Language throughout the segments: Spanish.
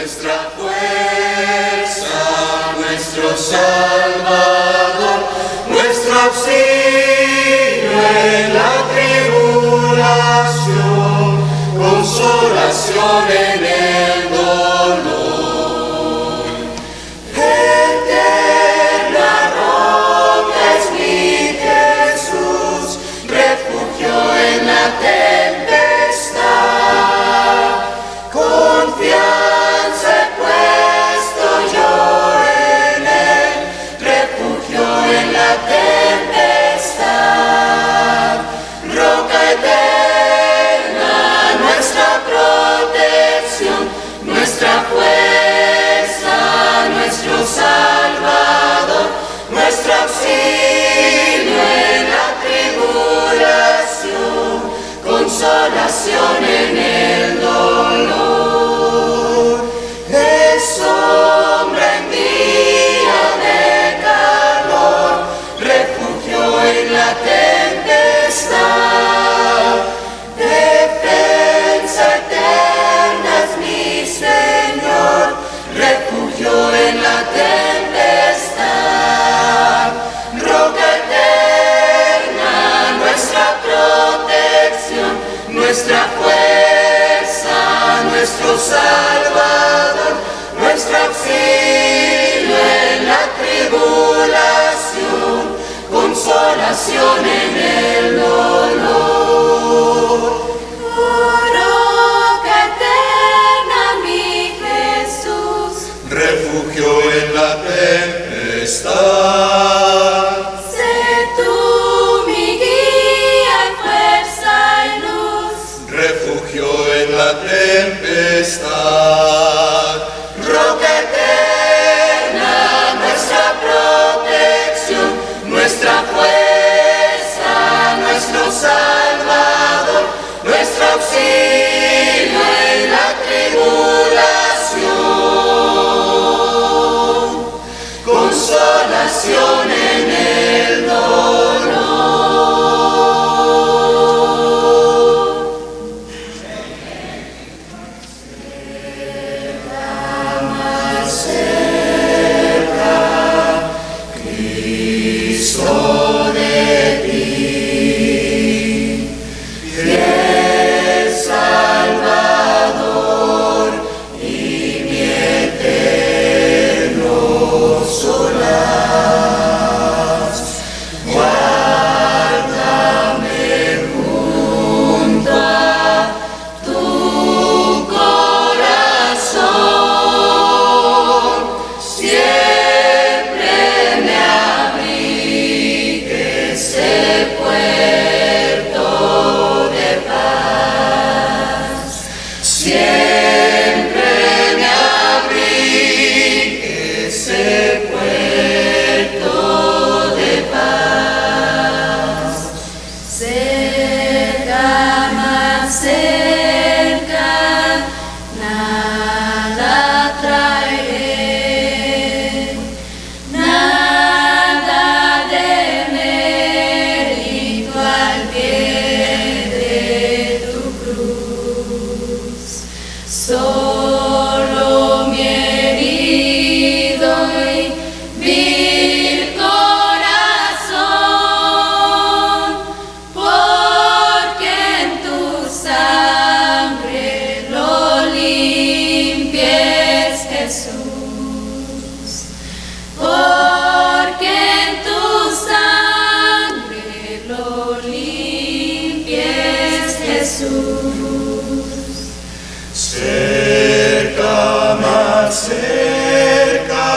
nuestra fuerza, nuestro Salvador, nuestro auxilio en la tribulación, consolación en el dolor. Eterna roca es mi Jesús, refugio en la tempestad. Confianza he puesto yo en él, refugio en la tempestad. Roca eterna, nuestra protección, nuestra fuerza, nuestro Salvador, nuestro auxilio en la tribulación, consolación en el dolor. Es sombra en día de calor, refugio en la tempestad. Defensa eterna es mi Señor, refugio en la tempestad. Roca eterna, nuestra protección, nuestra fuerza, nuestro Salvador, nuestro auxilio en la tribulación, consolación en el dolor. Roca eterna, mi Jesús, Refugio en la tempestad. sé tú mi guía y fuerza y luz. Refugio en la tempestad. Roca eterna, nuestra protección, nuestra fuerza, nuestro Salvador, nuestro auxilio en la tribulación, consolación en el dolor. Cristo de ti, fiel Salvador y mi eterno solaz. Guárdame junto a tu corazón, siempre me abrigue ese puerto de paz, siempre me abrigue ese puerto de paz. Cerca, más cerca, nada traeré, nada de mérito al pie de tu cruz. Solo mi herido y vil corazón, porque en tu sangre lo limpies, Jesús. Porque en tu sangre lo limpies, Jesús. Cerca, más cerca,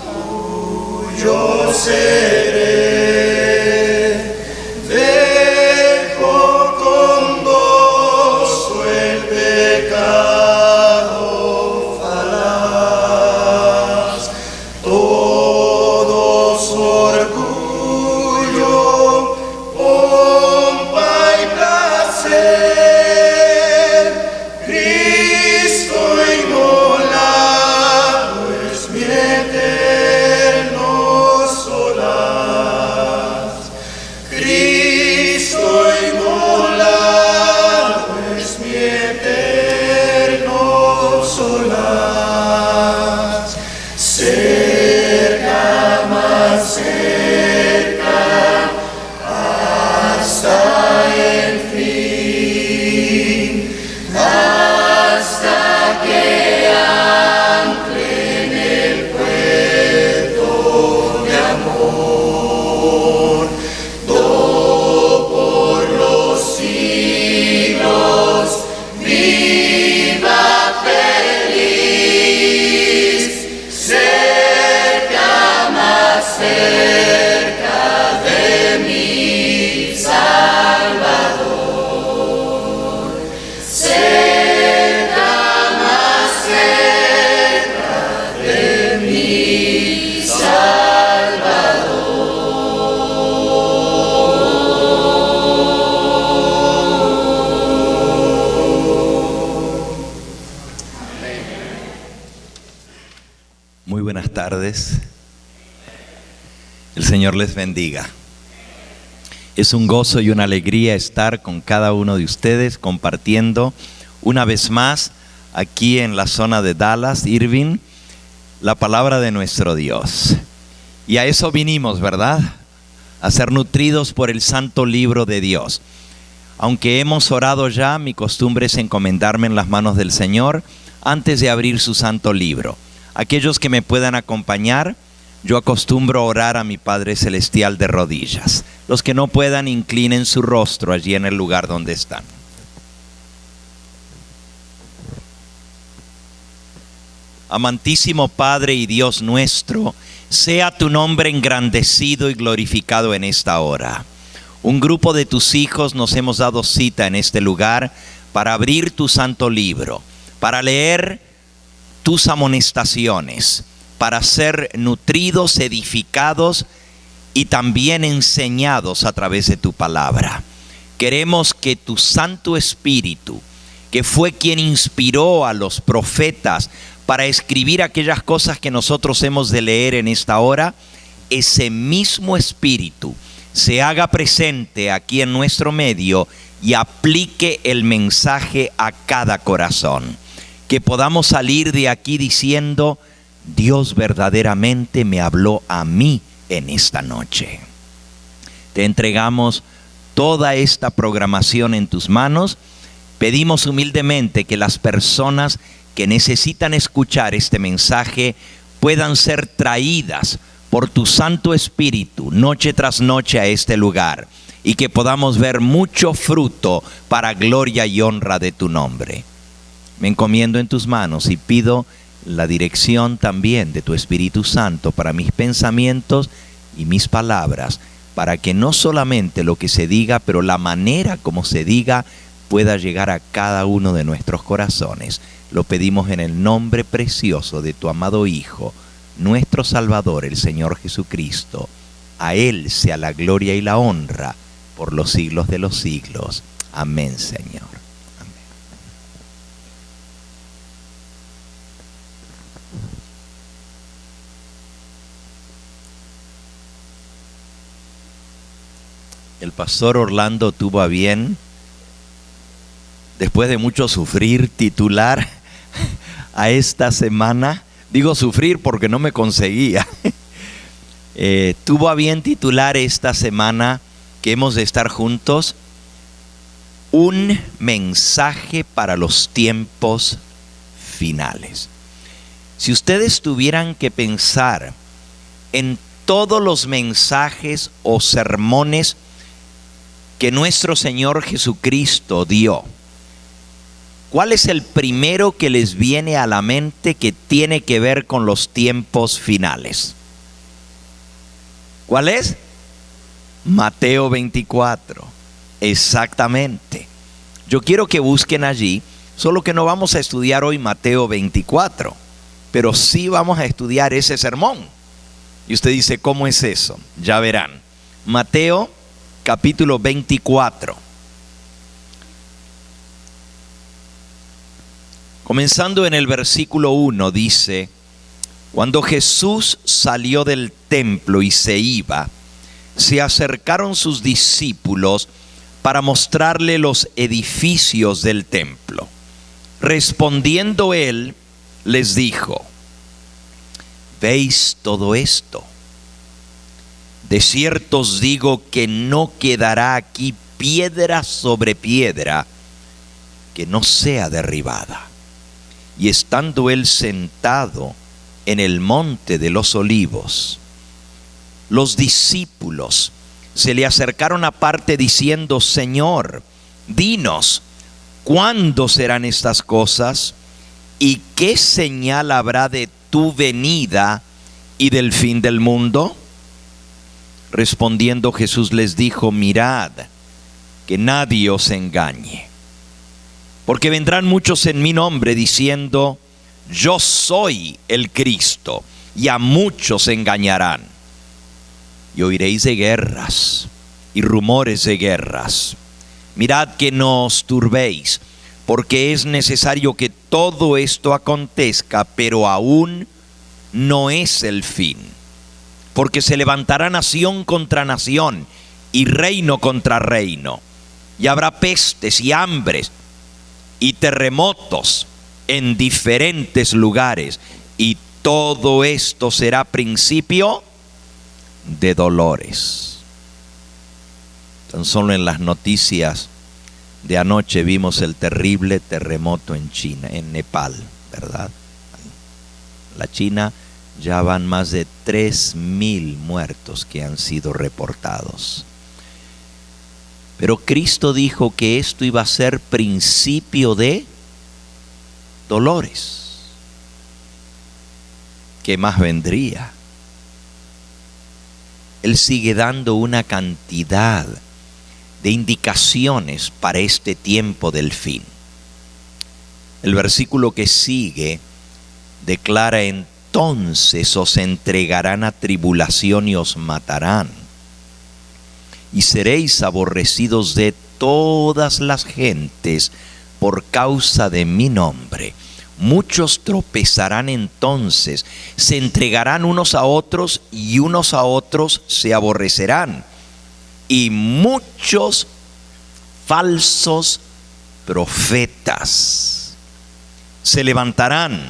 tuyo seré. Dejo con gozo el pecado falaz, todo su orgullo, pompa y placer. Cristo inmolado Muy buenas tardes. El Señor les bendiga. Es un gozo y una alegría estar con cada uno de ustedes compartiendo una vez más aquí en la zona de Dallas, Irving, la palabra de nuestro Dios. Y a eso vinimos, ¿verdad? A ser nutridos por el santo libro de Dios. Aunque hemos orado ya, mi costumbre es encomendarme en las manos del Señor antes de abrir su santo libro. Aquellos que me puedan acompañar, yo acostumbro orar a mi Padre Celestial de rodillas. Los que no puedan, inclinen su rostro allí en el lugar donde están. Amantísimo Padre y Dios nuestro, sea tu nombre engrandecido y glorificado en esta hora. Un grupo de tus hijos nos hemos dado cita en este lugar para abrir tu santo libro, para leer tus amonestaciones, para ser nutridos, edificados y también enseñados a través de tu palabra. Queremos que tu Santo Espíritu, que fue quien inspiró a los profetas para escribir aquellas cosas que nosotros hemos de leer en esta hora, ese mismo Espíritu se haga presente aquí en nuestro medio y aplique el mensaje a cada corazón. Que podamos salir de aquí diciendo: Dios verdaderamente me habló a mí en esta noche. Te entregamos toda esta programación en tus manos. Pedimos humildemente que las personas que necesitan escuchar este mensaje puedan ser traídas por tu Santo Espíritu noche tras noche a este lugar, y que podamos ver mucho fruto para gloria y honra de tu nombre. Me encomiendo en tus manos y pido la dirección también de tu Espíritu Santo para mis pensamientos y mis palabras, para que no solamente lo que se diga, pero la manera como se diga pueda llegar a cada uno de nuestros corazones. Lo pedimos en el nombre precioso de tu amado Hijo, nuestro Salvador, el Señor Jesucristo. A Él sea la gloria y la honra por los siglos de los siglos. Amén, Señor. El pastor Orlando tuvo a bien, después de mucho sufrir, titular a esta semana. Digo sufrir porque no me conseguía. Tuvo a bien titular esta semana que hemos de estar juntos: un mensaje para los tiempos finales. Si ustedes tuvieran que pensar en todos los mensajes o sermones que nuestro Señor Jesucristo dio, ¿cuál es el primero que les viene a la mente que tiene que ver con los tiempos finales? ¿Cuál es? Mateo 24. Exactamente. Yo quiero que busquen allí, solo que no vamos a estudiar hoy Mateo 24, pero sí vamos a estudiar ese sermón. Y usted dice, ¿cómo es eso? Ya verán. Mateo capítulo 24. Comenzando en el versículo 1, dice: cuando Jesús salió del templo y se iba, se acercaron sus discípulos para mostrarle los edificios del templo. Respondiendo él, les dijo: ¿veis todo esto? De cierto os digo que no quedará aquí piedra sobre piedra que no sea derribada. Y estando él sentado en el monte de los olivos, los discípulos se le acercaron aparte diciendo: Señor, dinos, ¿cuándo serán estas cosas? ¿Y qué señal habrá de tu venida y del fin del mundo? Respondiendo Jesús les dijo: mirad, que nadie os engañe. Porque vendrán muchos en mi nombre diciendo: yo soy el Cristo, y a muchos engañarán. Y oiréis de guerras y rumores de guerras. Mirad que no os turbéis, porque es necesario que todo esto acontezca, pero aún no es el fin, porque se levantará nación contra nación y reino contra reino, y habrá pestes y hambres y terremotos en diferentes lugares, y todo esto será principio de dolores. Tan solo en las noticias de anoche vimos el terrible terremoto en China, en Nepal, ¿verdad? La China ya van más de 3.000 muertos que han sido reportados. Pero Cristo dijo que esto iba a ser principio de dolores. ¿Qué más vendría? Él sigue dando una cantidad de indicaciones para este tiempo del fin. El versículo que sigue declara: entonces os entregarán a tribulación y os matarán, y seréis aborrecidos de todas las gentes por causa de mi nombre. Muchos tropezarán entonces, se entregarán unos a otros y unos a otros se aborrecerán. Y muchos falsos profetas se levantarán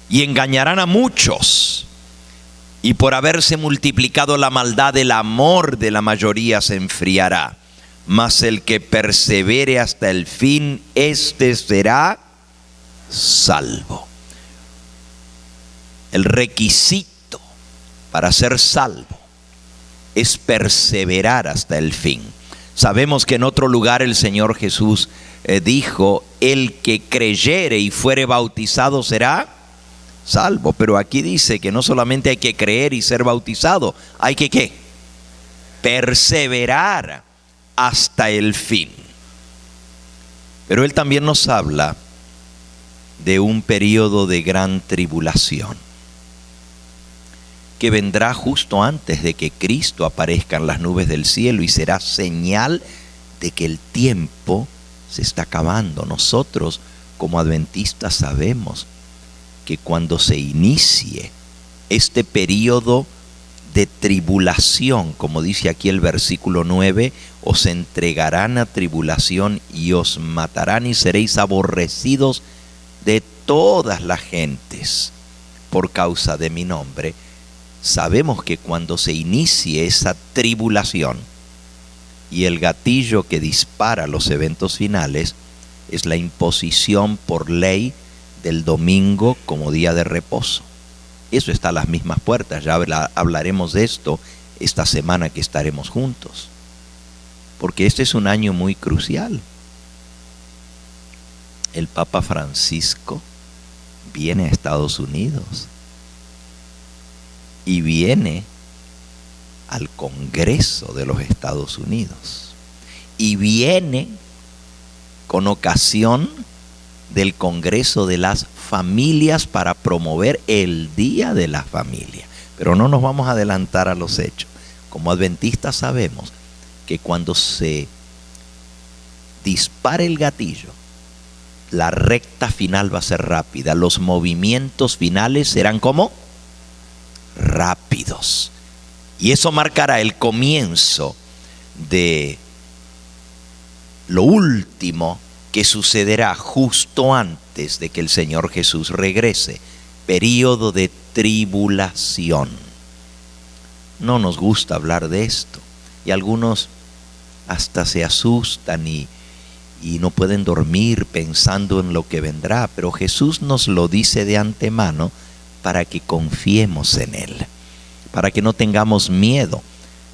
y engañarán a muchos. Y por haberse multiplicado la maldad, el amor de la mayoría se enfriará. Mas el que persevere hasta el fin, éste será salvo. El requisito para ser salvo es perseverar hasta el fin. Sabemos que en otro lugar el Señor Jesús dijo: el que creyere y fuere bautizado será salvo. Pero aquí dice que no solamente hay que creer y ser bautizado, hay que ¿qué? Perseverar hasta el fin. Pero Él también nos habla de un periodo de gran tribulación que vendrá justo antes de que Cristo aparezca en las nubes del cielo, y será señal de que el tiempo se está acabando. Nosotros como adventistas sabemos que cuando se inicie este periodo de tribulación, como dice aquí el versículo 9, os entregarán a tribulación y os matarán, y seréis aborrecidos de todas las gentes por causa de mi nombre. Sabemos que cuando se inicie esa tribulación, y el gatillo que dispara los eventos finales es la imposición por ley del domingo como día de reposo. Eso está a las mismas puertas. Ya hablaremos de esto esta semana que estaremos juntos, porque este es un año muy crucial. El Papa Francisco viene a Estados Unidos y viene al Congreso de los Estados Unidos, y viene con ocasión del Congreso de las Familias para promover el Día de la Familia. Pero no nos vamos a adelantar a los hechos. Como adventistas sabemos que cuando se dispare el gatillo, la recta final va a ser rápida. Los movimientos finales serán como rápidos. Y eso marcará el comienzo de lo último que sucederá justo antes de que el Señor Jesús regrese. Período de tribulación. No nos gusta hablar de esto, y algunos hasta se asustan y no pueden dormir pensando en lo que vendrá. Pero Jesús nos lo dice de antemano para que confiemos en Él, para que no tengamos miedo.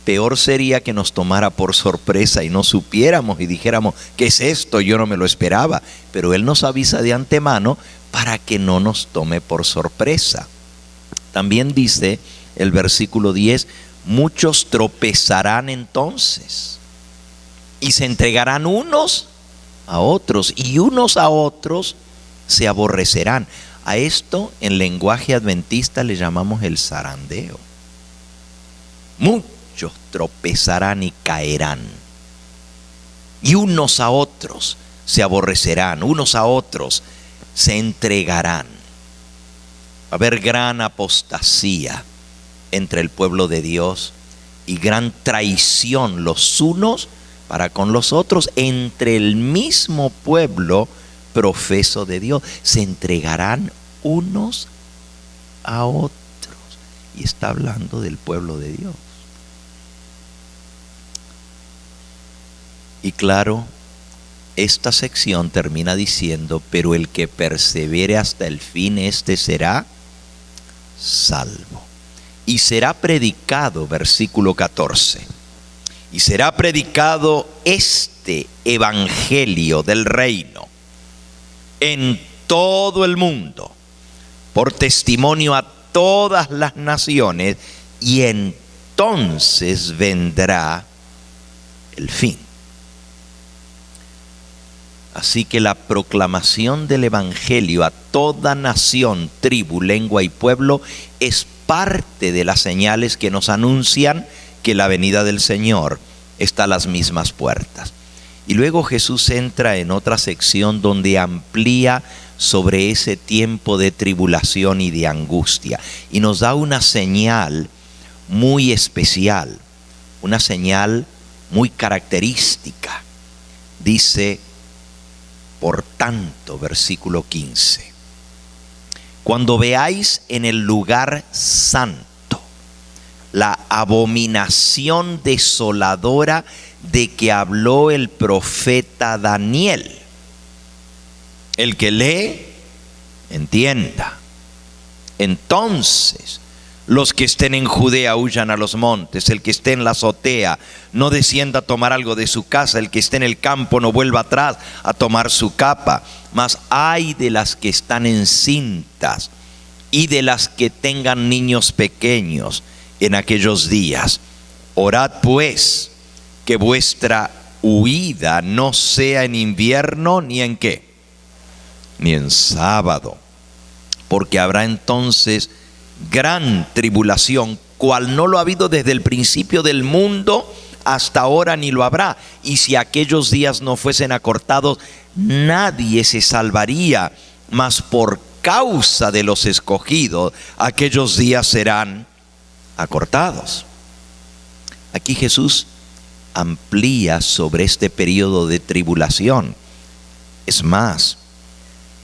Peor sería que nos tomara por sorpresa y no supiéramos y dijéramos: ¿qué es esto? Yo no me lo esperaba. Pero Él nos avisa de antemano para que no nos tome por sorpresa. También dice el versículo 10: muchos tropezarán entonces y se entregarán unos a otros, y unos a otros se aborrecerán. A esto en lenguaje adventista le llamamos el zarandeo. Muchos tropezarán y caerán, y unos a otros se aborrecerán, unos a otros se entregarán. a haber gran apostasía entre el pueblo de Dios y gran traición los unos para con los otros entre el mismo pueblo profeso de Dios. Se entregarán unos a otros. Y está hablando del pueblo de Dios. Y claro, esta sección termina diciendo, pero el que persevere hasta el fin, este será salvo. Y será predicado, versículo 14, y será predicado este evangelio del reino en todo el mundo, por testimonio a todas las naciones, y entonces vendrá el fin. Así que la proclamación del evangelio a toda nación, tribu, lengua y pueblo es parte de las señales que nos anuncian que la venida del Señor está a las mismas puertas. Y luego Jesús entra en otra sección donde amplía sobre ese tiempo de tribulación y de angustia, y nos da una señal muy especial, una señal muy característica. Dice, por tanto, versículo 15, cuando veáis en el lugar santo la abominación desoladora de que habló el profeta Daniel, el que lee, entienda. Entonces, los que estén en Judea huyan a los montes, el que esté en la azotea no descienda a tomar algo de su casa, el que esté en el campo no vuelva atrás a tomar su capa. Mas ay de las que están encintas y de las que tengan niños pequeños en aquellos días. Orad pues que vuestra huida no sea en invierno ni en ¿qué? Ni en sábado, porque habrá entonces gran tribulación, cual no lo ha habido desde el principio del mundo hasta ahora, ni lo habrá. Y si aquellos días no fuesen acortados, nadie se salvaría, mas por causa de los escogidos, aquellos días serán acortados. Aquí Jesús amplía sobre este periodo de tribulación. Es más,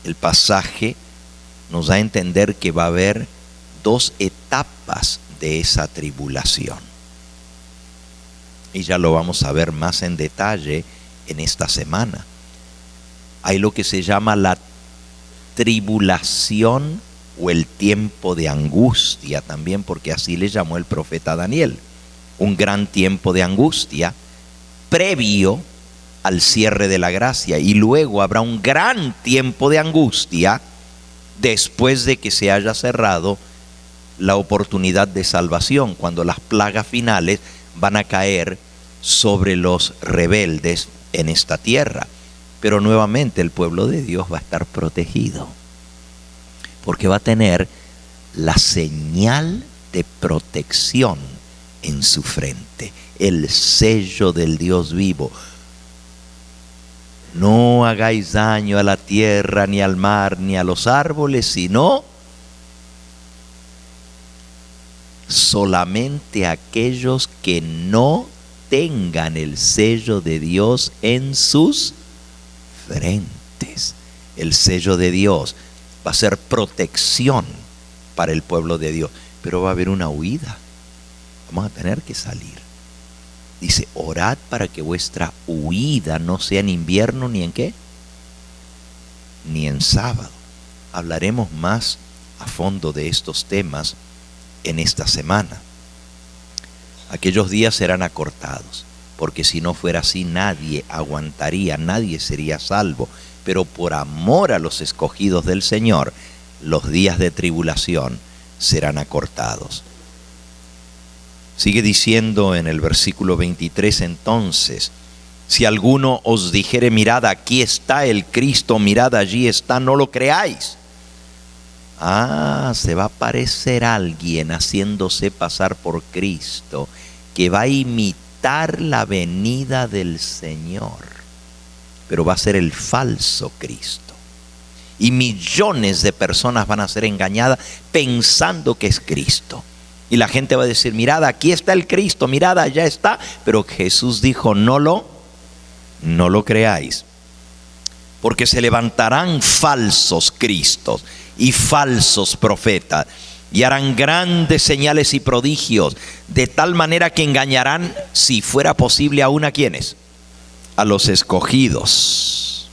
el pasaje nos da a entender que va a haber dos etapas de esa tribulación. Y ya lo vamos a ver más en detalle en esta semana. Hay lo que se llama la tribulación o el tiempo de angustia también, porque así le llamó el profeta Daniel. Un gran tiempo de angustia previo al cierre de la gracia, y luego habrá un gran tiempo de angustia después de que se haya cerrado la oportunidad de salvación, cuando las plagas finales van a caer sobre los rebeldes en esta tierra. Pero nuevamente el pueblo de Dios va a estar protegido, porque va a tener la señal de protección en su frente, el sello del Dios vivo. No hagáis daño a la tierra, ni al mar, ni a los árboles, sino solamente aquellos que no tengan el sello de Dios en sus frentes. El sello de Dios va a ser protección para el pueblo de Dios, pero va a haber una huida. Vamos a tener que salir. Dice, orad para que vuestra huida no sea en invierno ni en ¿qué? Ni en sábado. Hablaremos más a fondo de estos temas en esta semana. Aquellos días serán acortados, porque si no fuera así nadie aguantaría, nadie sería salvo. Pero por amor a los escogidos del Señor, los días de tribulación serán acortados. Sigue diciendo en el versículo 23, entonces, si alguno os dijere, mirad, aquí está el Cristo, mirad, allí está, no lo creáis. Se va a aparecer alguien haciéndose pasar por Cristo, que va a imitar la venida del Señor, pero va a ser el falso Cristo. Y millones de personas van a ser engañadas pensando que es Cristo. Y la gente va a decir, mirad, aquí está el Cristo, mirad, allá está. Pero Jesús dijo, no lo creáis. Porque se levantarán falsos cristos y falsos profetas, y harán grandes señales y prodigios, de tal manera que engañarán, si fuera posible, aún a quienes, a los escogidos.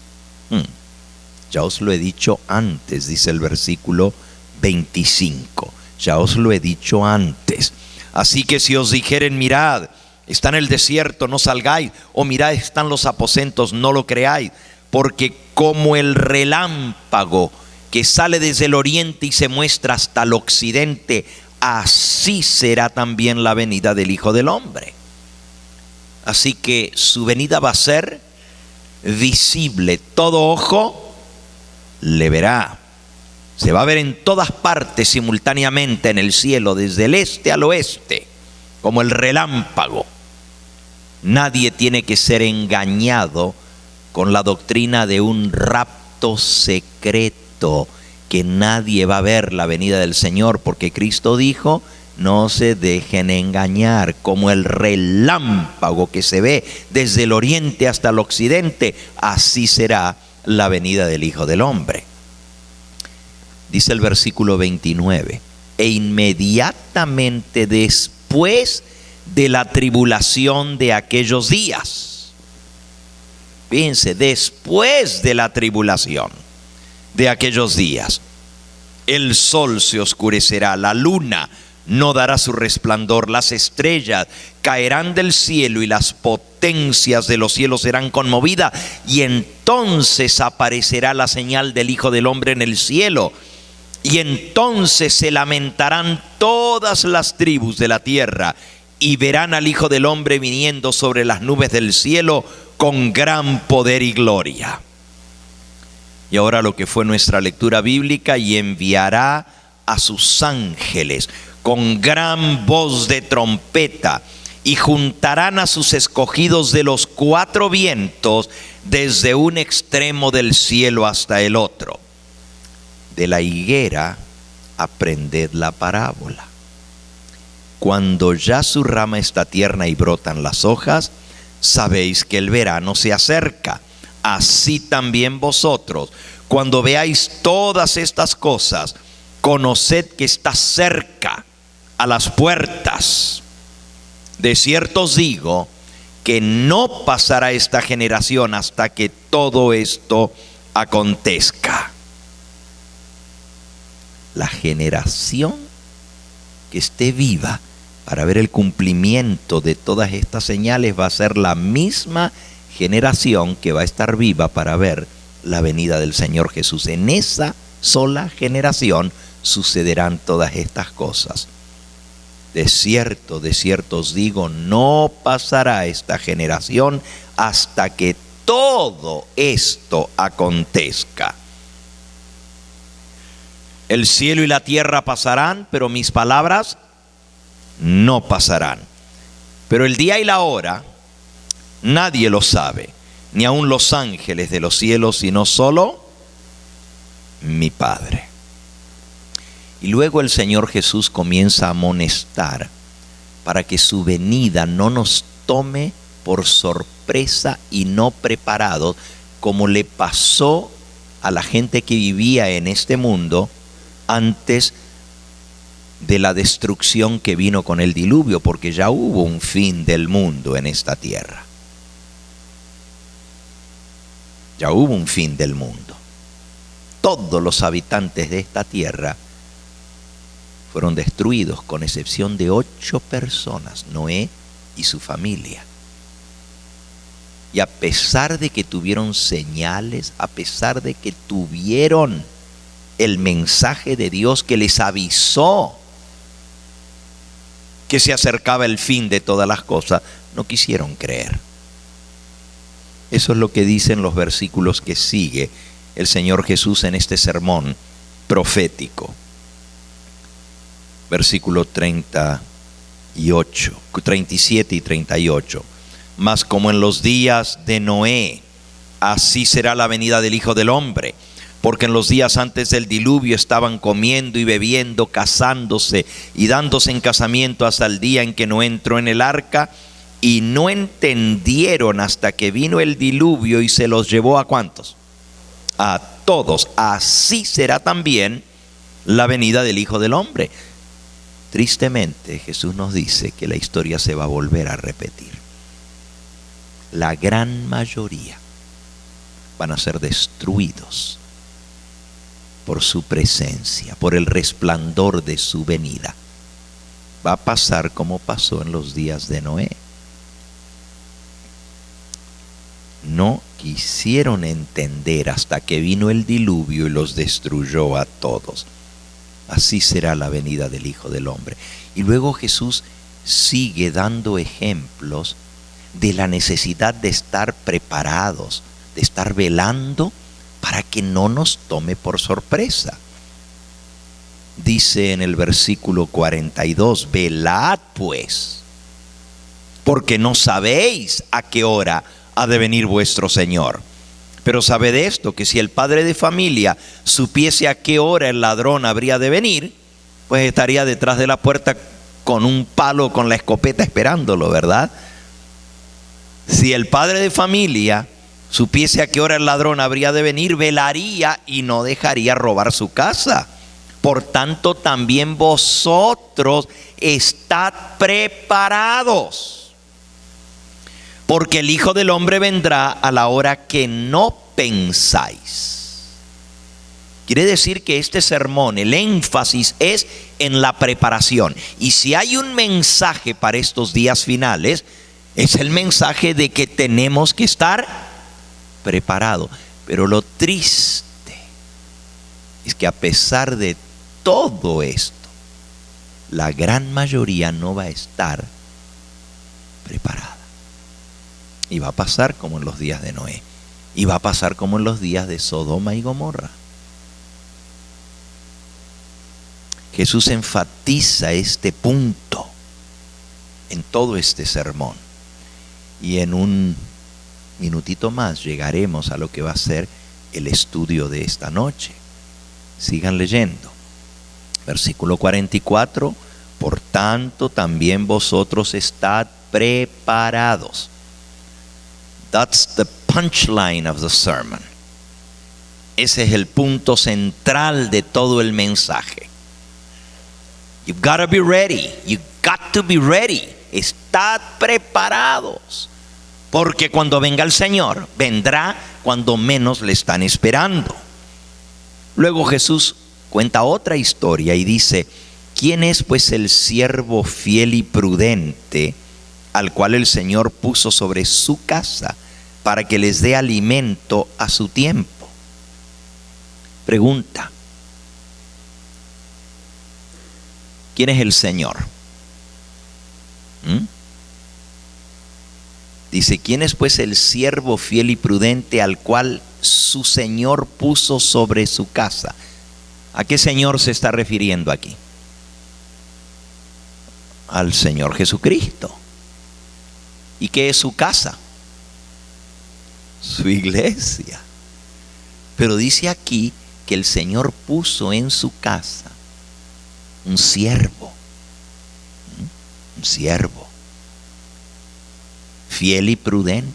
Ya os lo he dicho antes, dice el versículo 25. Ya os lo he dicho antes. Así que si os dijeren, mirad, está en el desierto, no salgáis, o mirad, están los aposentos, no lo creáis. Porque como el relámpago que sale desde el oriente y se muestra hasta el occidente, así será también la venida del Hijo del Hombre. Así que su venida va a ser visible, todo ojo le verá. Se va a ver en todas partes simultáneamente en el cielo, desde el este al oeste, como el relámpago. Nadie tiene que ser engañado con la doctrina de un rapto secreto, que nadie va a ver la venida del Señor, porque Cristo dijo, no se dejen engañar, como el relámpago que se ve desde el oriente hasta el occidente, así será la venida del Hijo del Hombre. Dice el versículo 29, e inmediatamente después de la tribulación de aquellos días. Fíjense, después de la tribulación de aquellos días, el sol se oscurecerá, la luna no dará su resplandor, las estrellas caerán del cielo y las potencias de los cielos serán conmovidas, y entonces aparecerá la señal del Hijo del Hombre en el cielo. Y entonces se lamentarán todas las tribus de la tierra, y verán al Hijo del Hombre viniendo sobre las nubes del cielo con gran poder y gloria. Y ahora lo que fue nuestra lectura bíblica, y enviará a sus ángeles con gran voz de trompeta, y juntarán a sus escogidos de los cuatro vientos, desde un extremo del cielo hasta el otro. De la higuera aprended la parábola. Cuando ya su rama está tierna y brotan las hojas, sabéis que el verano se acerca. Así también vosotros, cuando veáis todas estas cosas, conoced que está cerca, a las puertas. De cierto os digo que no pasará esta generación hasta que todo esto acontezca. La generación que esté viva para ver el cumplimiento de todas estas señales va a ser la misma generación que va a estar viva para ver la venida del Señor Jesús. En esa sola generación sucederán todas estas cosas. De cierto os digo, no pasará esta generación hasta que todo esto acontezca. El cielo y la tierra pasarán, pero mis palabras no pasarán. Pero el día y la hora nadie lo sabe, ni aun los ángeles de los cielos, sino solo mi Padre. Y luego el Señor Jesús comienza a amonestar para que su venida no nos tome por sorpresa y no preparados, como le pasó a la gente que vivía en este mundo antes de la destrucción que vino con el diluvio, porque ya hubo un fin del mundo en esta tierra. Ya hubo un fin del mundo. Todos los habitantes de esta tierra fueron destruidos, con excepción de 8 personas, Noé y su familia. Y a pesar de que tuvieron señales, a pesar de que tuvieron el mensaje de Dios que les avisó que se acercaba el fin de todas las cosas, no quisieron creer. Eso es lo que dicen los versículos que sigue el Señor Jesús en este sermón profético. Versículo 37 y 38. Mas como en los días de Noé, así será la venida del Hijo del Hombre. porque en los días antes del diluvio estaban comiendo y bebiendo, casándose y dándose en casamiento hasta el día en que Noé entró en el arca, y no entendieron hasta que vino el diluvio y se los llevó ¿a cuántos? A todos. Así será también la venida del Hijo del Hombre. Tristemente, Jesús nos dice que la historia se va a volver a repetir. La gran mayoría van a ser destruidos por su presencia, por el resplandor de su venida. Va a pasar como pasó en los días de Noé. No quisieron entender hasta que vino el diluvio y los destruyó a todos. Así será la venida del Hijo del Hombre. Y luego Jesús sigue dando ejemplos de la necesidad de estar preparados, de estar velando para que no nos tome por sorpresa. Dice en el versículo 42, velad pues, porque no sabéis a qué hora ha de venir vuestro Señor. Pero sabed esto, que si el padre de familia supiese a qué hora el ladrón habría de venir, pues estaría detrás de la puerta con un palo, con la escopeta esperándolo, ¿verdad? Si el padre de familia supiese a qué hora el ladrón habría de venir, velaría y no dejaría robar su casa. Por tanto, también vosotros estad preparados, porque el Hijo del Hombre vendrá a la hora que no pensáis. Quiere decir que este sermón, el énfasis es en la preparación. Y si hay un mensaje para estos días finales, es el mensaje de que tenemos que estar preparados. Pero lo triste es que a pesar de todo esto, la gran mayoría no va a estar preparada. Y va a pasar como en los días de Noé. Y va a pasar como en los días de Sodoma y Gomorra. Jesús enfatiza este punto en todo este sermón. Y en un minutito más llegaremos a lo que va a ser el estudio de esta noche. Sigan leyendo. Versículo 44. Por tanto, también vosotros estad preparados. That's the punchline of the sermon. Ese es el punto central de todo el mensaje. You've got to be ready. You've got to be ready. Estad preparados. Porque cuando venga el Señor, vendrá cuando menos le están esperando. Luego Jesús cuenta otra historia y dice: ¿quién es pues el siervo fiel y prudente al cual el Señor puso sobre su casa para que les dé alimento a su tiempo? Pregunta: ¿quién es el Señor? Dice: ¿quién es pues el siervo fiel y prudente al cual su Señor puso sobre su casa? ¿A qué Señor se está refiriendo aquí? Al Señor Jesucristo. ¿Y qué es su casa? Su iglesia. Pero dice aquí que el Señor puso en su casa un siervo. Un siervo fiel y prudente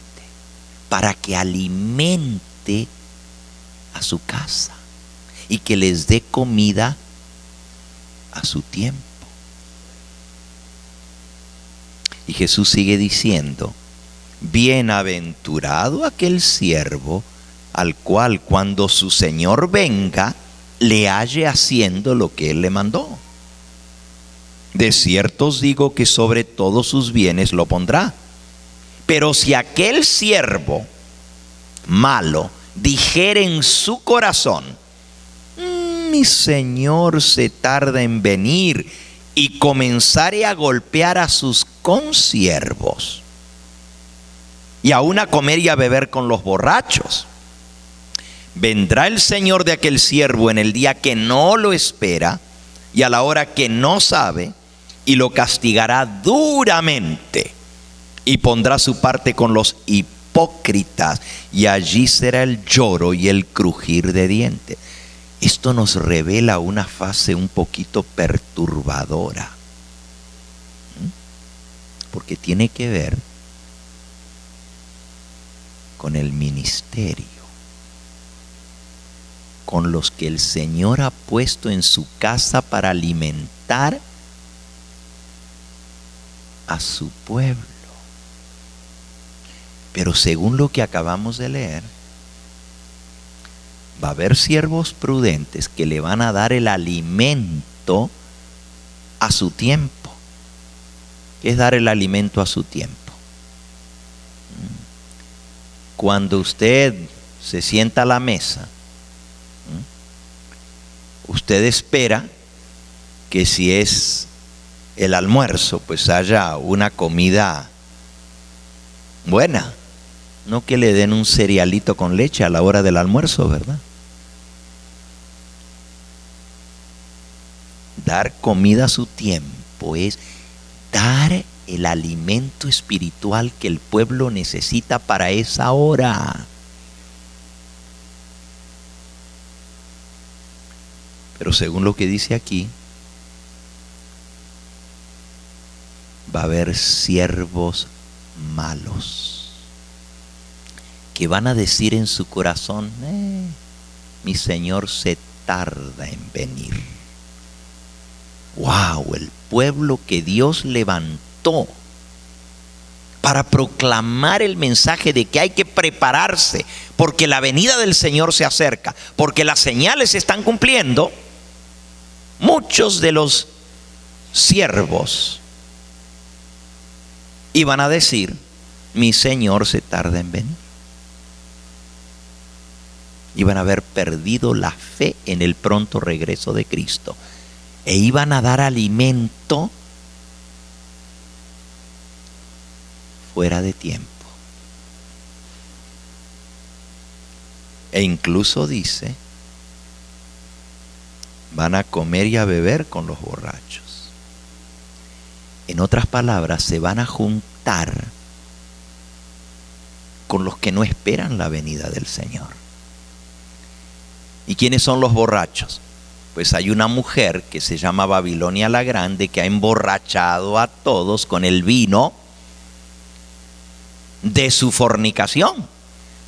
para que alimente a su casa y que les dé comida a su tiempo. Y Jesús sigue diciendo: bienaventurado aquel siervo al cual cuando su Señor venga le halle haciendo lo que él le mandó. De cierto os digo que sobre todos sus bienes lo pondrá. Pero si aquel siervo malo dijere en su corazón: mi Señor se tarda en venir, y comenzare a golpear a sus consiervos y aún a comer y a beber con los borrachos, vendrá el Señor de aquel siervo en el día que no lo espera y a la hora que no sabe, y lo castigará duramente, y pondrá su parte con los hipócritas hipócritas, y allí será el lloro y el crujir de dientes. Esto nos revela una fase un poquito perturbadora, porque tiene que ver con el ministerio, con los que el Señor ha puesto en su casa para alimentar a su pueblo. Pero según lo que acabamos de leer, va a haber siervos prudentes que le van a dar el alimento a su tiempo. ¿Qué es dar el alimento a su tiempo? Cuando usted se sienta a la mesa, usted espera que si es el almuerzo, pues haya una comida buena. No que le den un cerealito con leche a la hora del almuerzo, ¿verdad? Dar comida a su tiempo es dar el alimento espiritual que el pueblo necesita para esa hora. Pero según lo que dice aquí, va a haber siervos malos que van a decir en su corazón, mi Señor se tarda en venir. ¡Wow! El pueblo que Dios levantó para proclamar el mensaje de que hay que prepararse porque la venida del Señor se acerca, porque las señales se están cumpliendo. Muchos de los siervos iban a decir, mi Señor se tarda en venir. Iban a haber perdido la fe en el pronto regreso de Cristo e iban a dar alimento fuera de tiempo. E incluso dice, van a comer y a beber con los borrachos. En otras palabras, se van a juntar con los que no esperan la venida del Señor. ¿Y quiénes son los borrachos? Pues hay una mujer que se llama Babilonia la Grande que ha emborrachado a todos con el vino de su fornicación.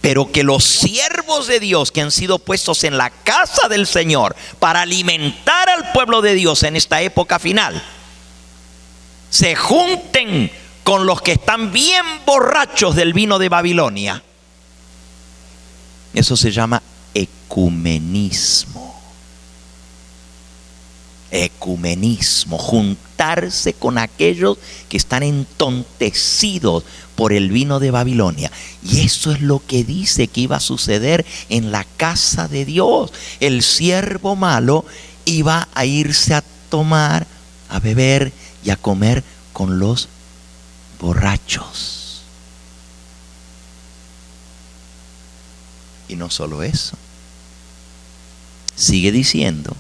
Pero que los siervos de Dios que han sido puestos en la casa del Señor para alimentar al pueblo de Dios en esta época final, se junten con los que están bien borrachos del vino de Babilonia. Eso se llama ecumenismo. Ecumenismo, juntarse con aquellos que están entontecidos por el vino de Babilonia. Y eso es lo que dice que iba a suceder en la casa de Dios. El siervo malo iba a irse a tomar, a beber y a comer con los borrachos. Y no solo eso, sigue diciendo,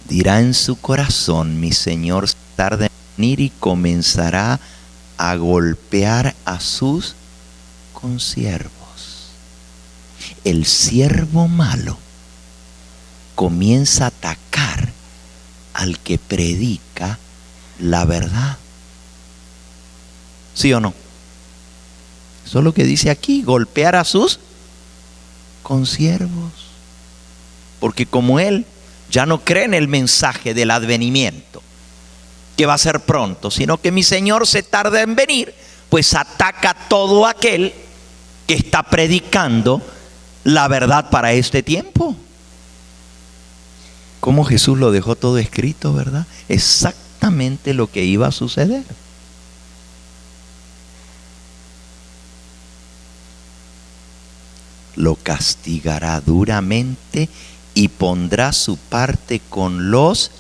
dirá en su corazón, mi Señor tarda en venir, y comenzará a golpear a sus consiervos. El siervo malo comienza a atacar al que predica la verdad. ¿Sí o no? Eso es lo que dice aquí, golpear a sus consiervos. Porque como él ya no cree en el mensaje del advenimiento, que va a ser pronto, sino que mi Señor se tarda en venir, pues ataca a todo aquel que está predicando la verdad para este tiempo. Como Jesús lo dejó todo escrito, ¿verdad? Exactamente lo que iba a suceder. Lo castigará duramente y pondrá su parte con los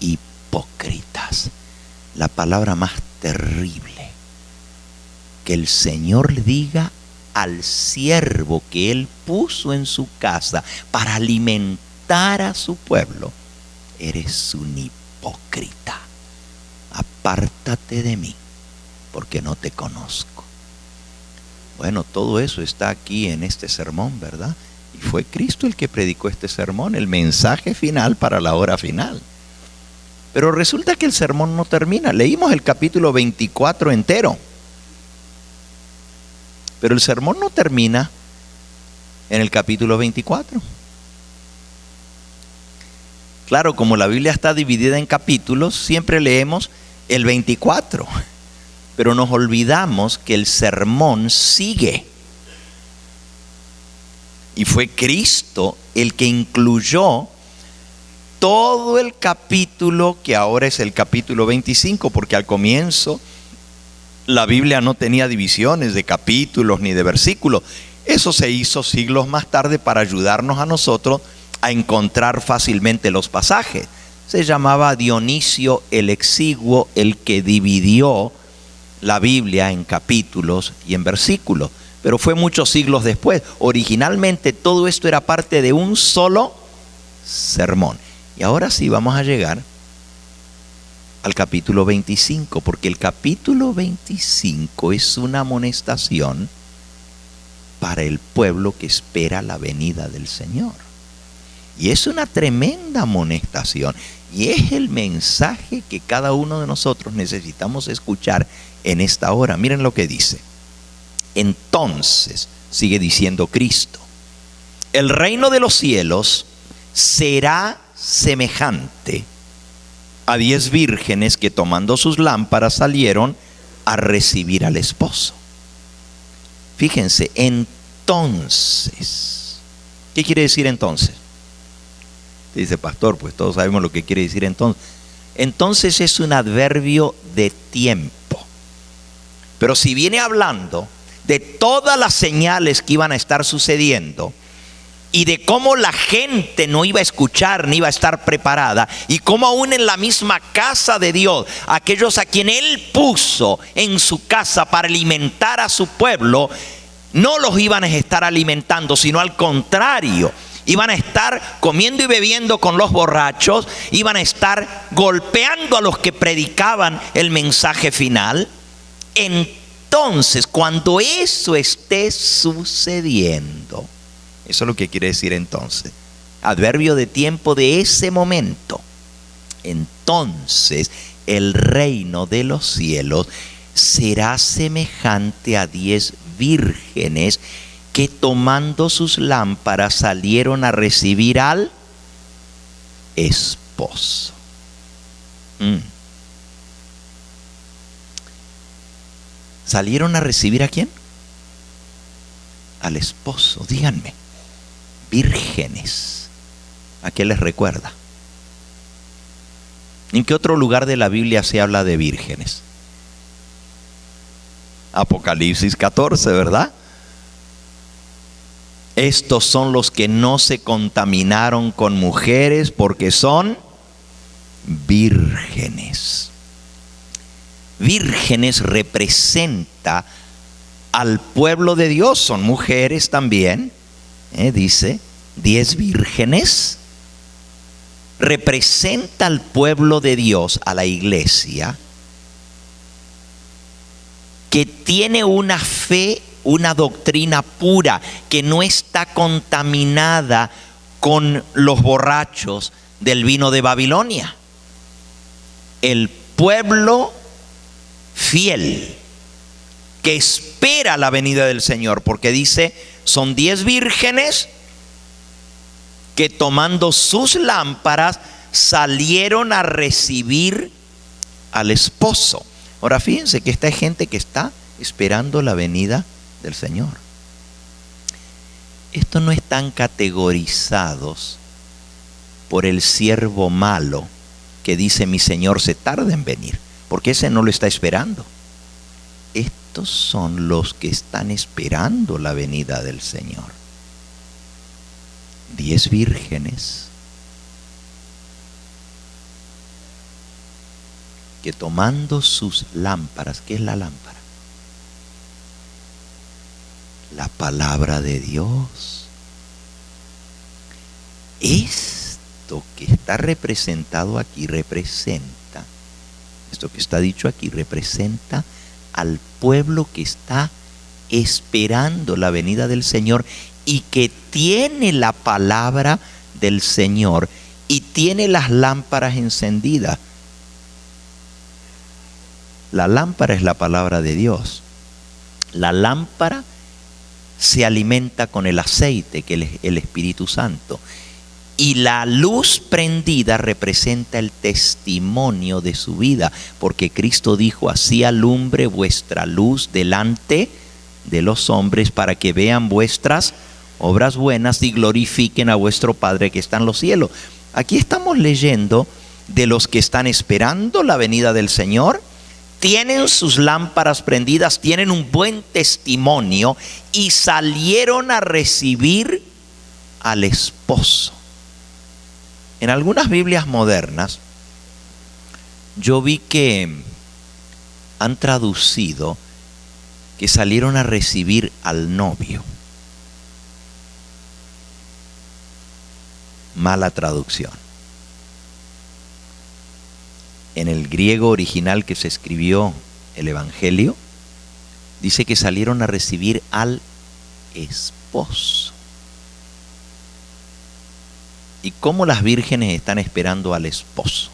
hipócritas. La palabra más terrible que el Señor le diga al siervo que Él puso en su casa para alimentar a su pueblo: eres un hipócrita. apártate de mí, porque no te conozco. Bueno, todo eso está aquí en este sermón, ¿verdad? Y fue Cristo el que predicó este sermón, el mensaje final para la hora final. Pero resulta que el sermón no termina. Leímos el capítulo 24 entero. Pero el sermón no termina en el capítulo 24. Claro, como la Biblia está dividida en capítulos, siempre leemos el 24. Pero nos olvidamos que el sermón sigue. Y fue Cristo el que incluyó todo el capítulo que ahora es el capítulo 25, porque al comienzo la Biblia no tenía divisiones de capítulos ni de versículos. Eso se hizo siglos más tarde para ayudarnos a nosotros a encontrar fácilmente los pasajes. Se llamaba Dionisio el Exiguo, el que dividió la Biblia en capítulos y en versículos. Pero fue muchos siglos después. Originalmente todo esto era parte de un solo sermón. Y ahora sí vamos a llegar al capítulo 25, porque el capítulo 25 es una amonestación para el pueblo que espera la venida del Señor. Y es una tremenda amonestación. Y es el mensaje que cada uno de nosotros necesitamos escuchar en esta hora. Miren lo que dice. Entonces, sigue diciendo Cristo, el reino de los cielos será semejante a 10 vírgenes que tomando sus lámparas salieron a recibir al esposo. Fíjense, entonces. ¿Qué quiere decir entonces? Dice, pastor, pues todos sabemos lo que quiere decir entonces. Entonces es un adverbio de tiempo. Pero si viene hablando de todas las señales que iban a estar sucediendo y de cómo la gente no iba a escuchar ni iba a estar preparada, y cómo aún en la misma casa de Dios, aquellos a quien Él puso en su casa para alimentar a su pueblo, no los iban a estar alimentando, sino al contrario, iban a estar comiendo y bebiendo con los borrachos, iban a estar golpeando a los que predicaban el mensaje final. Entonces, cuando eso esté sucediendo, eso es lo que quiere decir entonces, adverbio de tiempo de ese momento, entonces el reino de los cielos será semejante a 10 vírgenes que tomando sus lámparas salieron a recibir al esposo. ¿Salieron a recibir a quién? Al esposo. Díganme, vírgenes, ¿a qué les recuerda? ¿En qué otro lugar de la Biblia se habla de vírgenes? Apocalipsis 14, ¿verdad? Estos son los que no se contaminaron con mujeres porque son vírgenes. Vírgenes representa al pueblo de Dios, son mujeres también, dice 10 vírgenes. Representa al pueblo de Dios, a la iglesia, que tiene una fe, una doctrina pura, que no está contaminada con los borrachos del vino de Babilonia. El pueblo fiel que espera la venida del Señor, porque dice, son 10 vírgenes que tomando sus lámparas salieron a recibir al esposo. Ahora fíjense que esta es gente que está esperando la venida del Señor. Estos no están categorizados por el siervo malo que dice mi Señor se tarda en venir, porque ese no lo está esperando. Estos son los que están esperando la venida del Señor. 10 vírgenes que tomando sus lámparas, ¿qué es la lámpara? La palabra de Dios. Esto que está representado aquí representa Esto que está dicho aquí representa al pueblo que está esperando la venida del Señor y que tiene la palabra del Señor y tiene las lámparas encendidas. La lámpara es la palabra de Dios. La lámpara se alimenta con el aceite, que es el Espíritu Santo. Y la luz prendida representa el testimonio de su vida, porque Cristo dijo: así alumbre vuestra luz delante de los hombres, para que vean vuestras obras buenas y glorifiquen a vuestro Padre que está en los cielos. Aquí estamos leyendo de los que están esperando la venida del Señor, tienen sus lámparas prendidas, tienen un buen testimonio y salieron a recibir al esposo. En algunas Biblias modernas yo vi que han traducido que salieron a recibir al novio. Mala traducción. En el griego original que se escribió el Evangelio, dice que salieron a recibir al esposo. ¿Y cómo las vírgenes están esperando al esposo?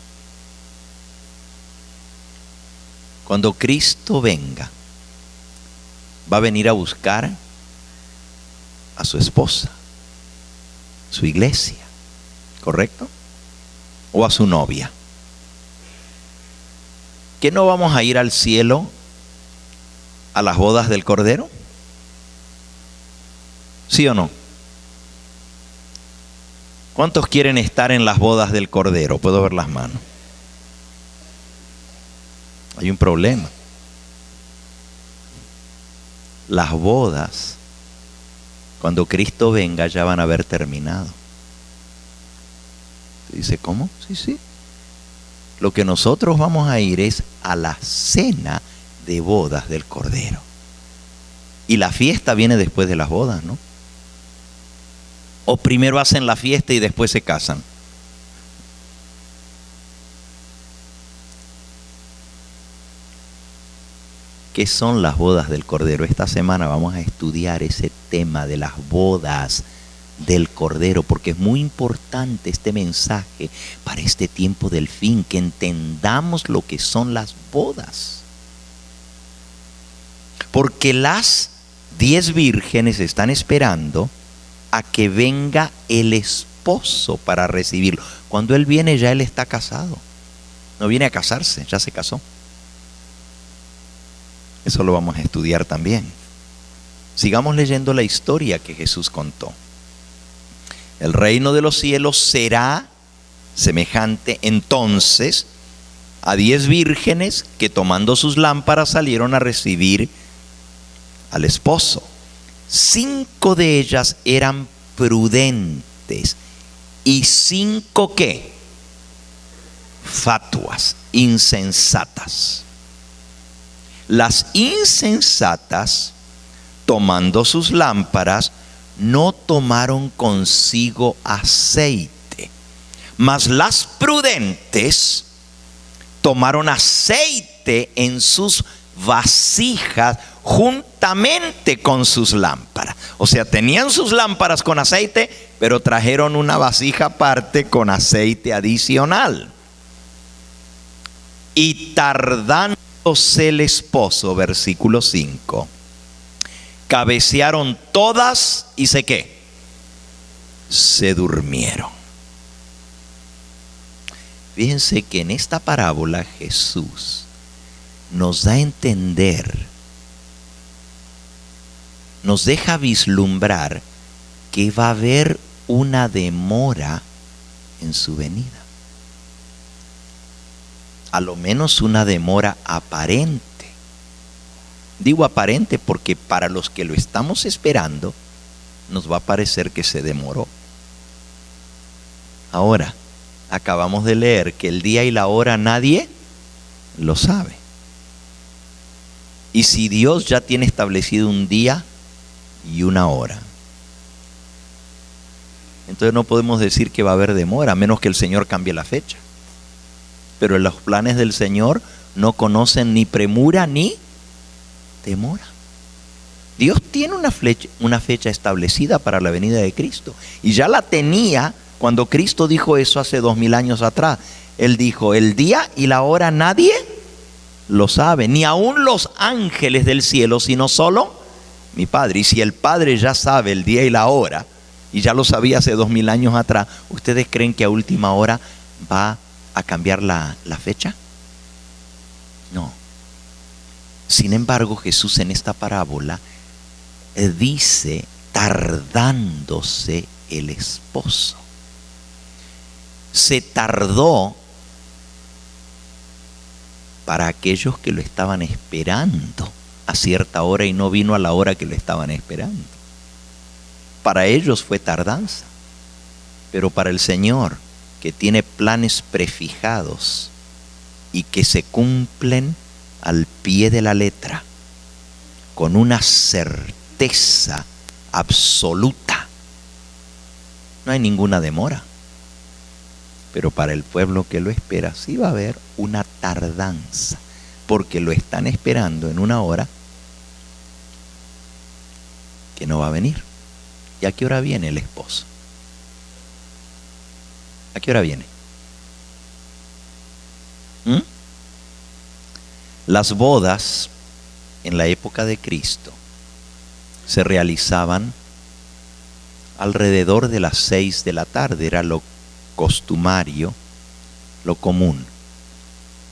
Cuando Cristo venga, va a venir a buscar a su esposa, su iglesia, ¿correcto? O a su novia. ¿Que no vamos a ir al cielo a las bodas del Cordero? ¿Sí o no? ¿Cuántos quieren estar en las bodas del Cordero? Puedo ver las manos. Hay un problema. Las bodas, cuando Cristo venga, ya van a haber terminado. Dice, ¿cómo? Sí. Lo que nosotros vamos a ir es a la cena de bodas del Cordero. Y la fiesta viene después de las bodas, ¿no? O primero hacen la fiesta y después se casan. ¿Qué son las bodas del Cordero? Esta semana vamos a estudiar ese tema de las bodas del Cordero, porque es muy importante este mensaje para este tiempo del fin, que entendamos lo que son las bodas. Porque las 10 vírgenes están esperando a que venga el esposo para recibirlo. Cuando él viene, ya él está casado. No viene a casarse, ya se casó. Eso lo vamos a estudiar también. Sigamos leyendo la historia que Jesús contó. El reino de los cielos será semejante entonces a 10 vírgenes que, tomando sus lámparas, salieron a recibir al esposo. 5 de ellas eran prudentes y 5 ¿qué? Fatuas, insensatas. Las insensatas, tomando sus lámparas, no tomaron consigo aceite, mas las prudentes tomaron aceite en sus vasijas juntamente con sus lámparas. O sea, tenían sus lámparas con aceite, pero trajeron una vasija aparte con aceite adicional. Y tardándose el esposo, versículo 5, cabecearon todas y se durmieron. Fíjense que en esta parábola Jesús nos da a entender, nos deja vislumbrar que va a haber una demora en su venida. A lo menos una demora aparente. Digo aparente porque para los que lo estamos esperando, nos va a parecer que se demoró. Ahora, acabamos de leer que el día y la hora nadie lo sabe. Y si Dios ya tiene establecido un día y una hora, entonces no podemos decir que va a haber demora, a menos que el Señor cambie la fecha. Pero en los planes del Señor no conocen ni premura ni demora. Dios tiene una fecha establecida para la venida de Cristo. Y ya la tenía cuando Cristo dijo eso hace 2000 años atrás. Él dijo, el día y la hora nadie lo sabe, ni aun los ángeles del cielo, sino solo mi Padre. Y si el Padre ya sabe el día y la hora, y ya lo sabía hace 2000 años atrás, ¿ustedes creen que a última hora va a cambiar la fecha? No. Sin embargo, Jesús en esta parábola dice, tardándose el esposo. Se tardó para aquellos que lo estaban esperando a cierta hora y no vino a la hora que lo estaban esperando. Para ellos fue tardanza, pero para el Señor, que tiene planes prefijados y que se cumplen al pie de la letra, con una certeza absoluta, no hay ninguna demora. Pero para el pueblo que lo espera sí va a haber una tardanza, porque lo están esperando en una hora que no va a venir. ¿Y a qué hora viene el esposo? ¿A qué hora viene? Las bodas en la época de Cristo se realizaban alrededor de las 6 de la tarde, era lo costumario, lo común.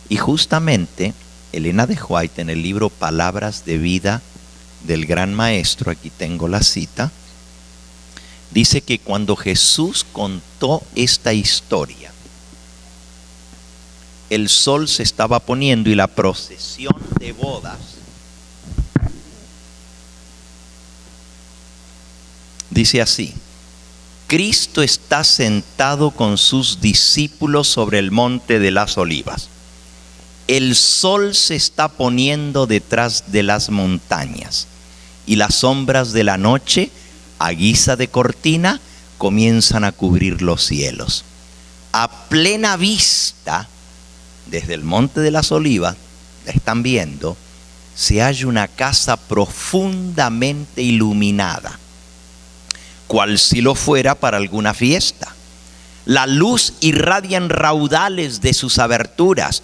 Y justamente Elena de White, en el libro Palabras de Vida del Gran Maestro, aquí tengo la cita, dice que cuando Jesús contó esta historia, el sol se estaba poniendo y la procesión de bodas dice así: Cristo está sentado con sus discípulos sobre el monte de las olivas. El sol se está poniendo detrás de las montañas y las sombras de la noche, a guisa de cortina, comienzan a cubrir los cielos. A plena vista, desde el monte de las olivas, la están viendo, se halla una casa profundamente iluminada, cual si lo fuera para alguna fiesta. La luz irradia en raudales de sus aberturas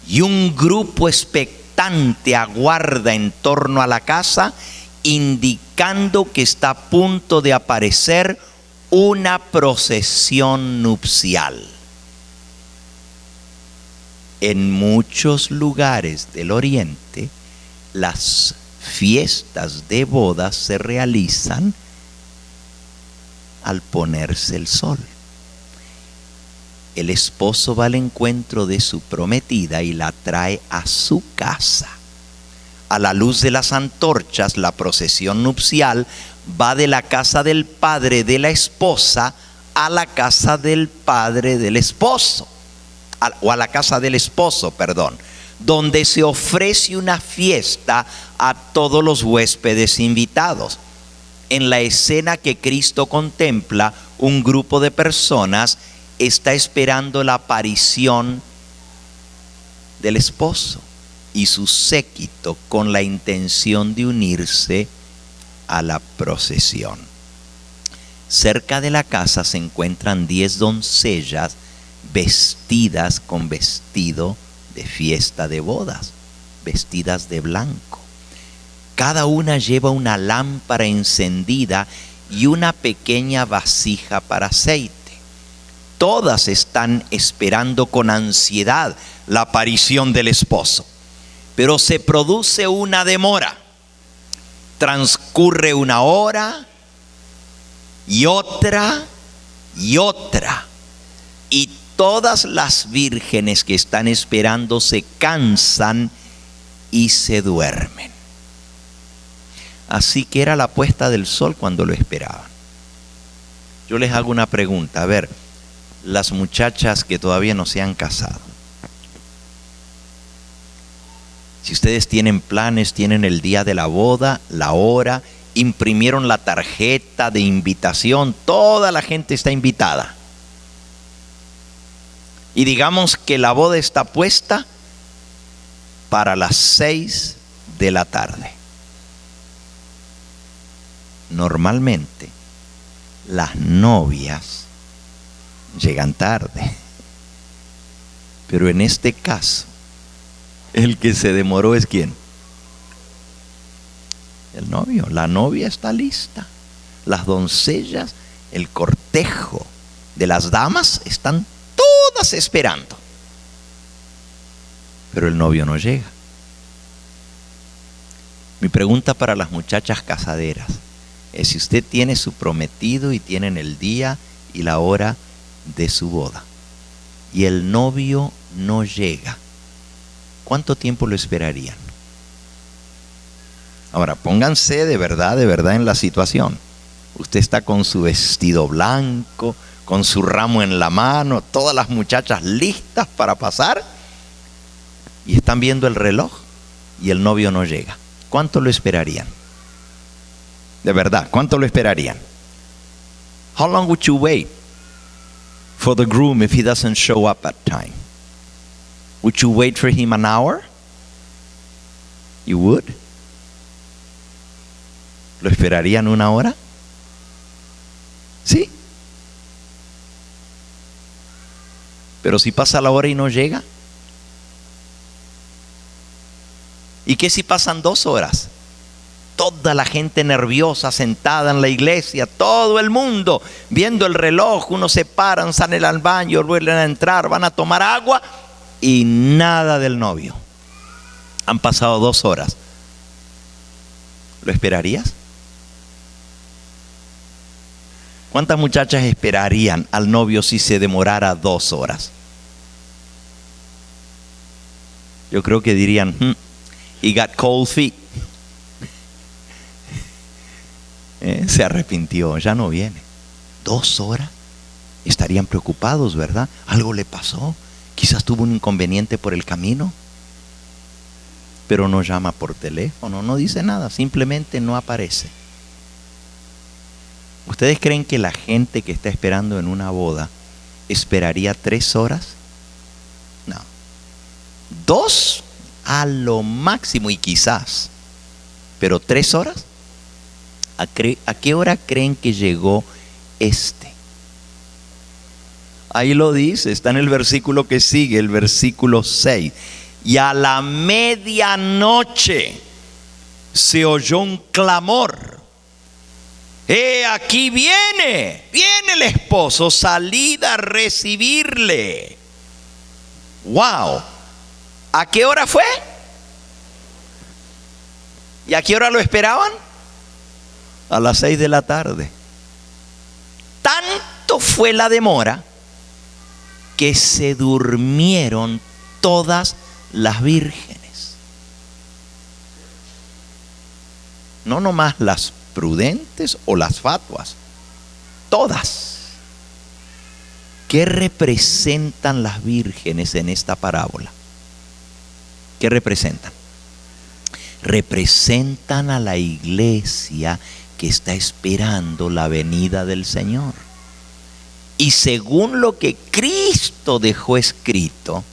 y un grupo expectante aguarda en torno a la casa, indicando que está a punto de aparecer una procesión nupcial. En muchos lugares del Oriente, las fiestas de bodas se realizan al ponerse el sol. El esposo va al encuentro de su prometida y la trae a su casa. A la luz de las antorchas, la procesión nupcial va de la casa del padre de la esposa a la casa del padre del esposo, o a la casa del esposo, perdón, donde se ofrece una fiesta a todos los huéspedes invitados. En la escena que Cristo contempla, un grupo de personas está esperando la aparición del esposo y su séquito con la intención de unirse a la procesión. Cerca de la casa se encuentran 10 doncellas vestidas con vestido de fiesta de bodas, vestidas de blanco. Cada una lleva una lámpara encendida y una pequeña vasija para aceite. Todas están esperando con ansiedad la aparición del esposo. Pero se produce una demora. Transcurre una hora y otra y otra. Y todas las vírgenes que están esperando se cansan y se duermen. Así que era la puesta del sol cuando lo esperaban. Yo les hago una pregunta. A ver, las muchachas que todavía no se han casado, si ustedes tienen planes, tienen el día de la boda, la hora, imprimieron la tarjeta de invitación, toda la gente está invitada. Y digamos que la boda está puesta para las 6 de la tarde. Normalmente las novias llegan tarde, pero en este caso el que se demoró es ¿quién? El novio. La novia está lista, las doncellas, el cortejo de las damas están todas esperando, pero el novio no llega. Mi pregunta para las muchachas casaderas es: si usted tiene su prometido y tienen el día y la hora de su boda y el novio no llega, ¿cuánto tiempo lo esperarían? Ahora, pónganse de verdad en la situación. Usted está con su vestido blanco, con su ramo en la mano, todas las muchachas listas para pasar, y están viendo el reloj y el novio no llega. ¿Cuánto lo esperarían? De verdad, ¿cuánto lo esperarían? How long would you wait for the groom if he doesn't show up at time? Would you wait for him an hour? You would? ¿Lo esperarían una hora? Sí. Pero si pasa la hora y no llega. ¿Y qué si pasan 2 horas? Toda la gente nerviosa sentada en la iglesia, todo el mundo viendo el reloj, unos se paran, salen al baño, vuelven a entrar, van a tomar agua y nada del novio. Han pasado 2 horas. ¿Lo esperarías? ¿Cuántas muchachas esperarían al novio si se demorara 2 horas? Yo creo que dirían, he got cold feet. Se arrepintió, ya no viene. 2 horas. Estarían preocupados, ¿verdad? Algo le pasó. Quizás tuvo un inconveniente por el camino. Pero no llama por teléfono, no dice nada, simplemente no aparece. ¿Ustedes creen que la gente que está esperando en una boda esperaría 3 horas? No. 2 a lo máximo y quizás. Pero 3 horas. ¿A qué hora creen que llegó este? Ahí lo dice, está en el versículo que sigue, el versículo 6. Y a la medianoche se oyó un clamor. Aquí viene el esposo, salid a recibirle. Wow. ¿A qué hora fue? ¿Y a qué hora lo esperaban? A las 6 de la tarde. Tanto fue la demora que se durmieron todas las vírgenes. No nomás las prudentes o las fatuas, todas. ¿Qué representan las vírgenes en esta parábola? ¿Qué representan? Representan a la iglesia que está esperando la venida del Señor. Y según lo que Cristo dejó escrito,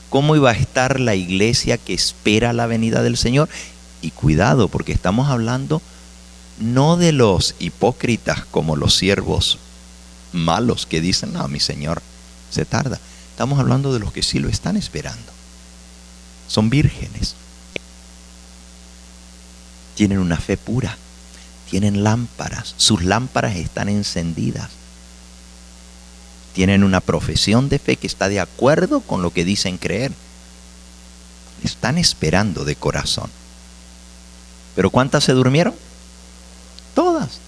¿cómo iba a estar la iglesia que espera la venida del Señor? Y cuidado, porque estamos hablando no de los hipócritas como los siervos malos que dicen, no, mi Señor se tarda. Estamos hablando de los que sí lo están esperando. Son vírgenes. Tienen una fe pura. Tienen lámparas. Sus lámparas están encendidas. Tienen una profesión de fe que está de acuerdo con lo que dicen creer. Están esperando de corazón. ¿Pero cuántas se durmieron? Todas.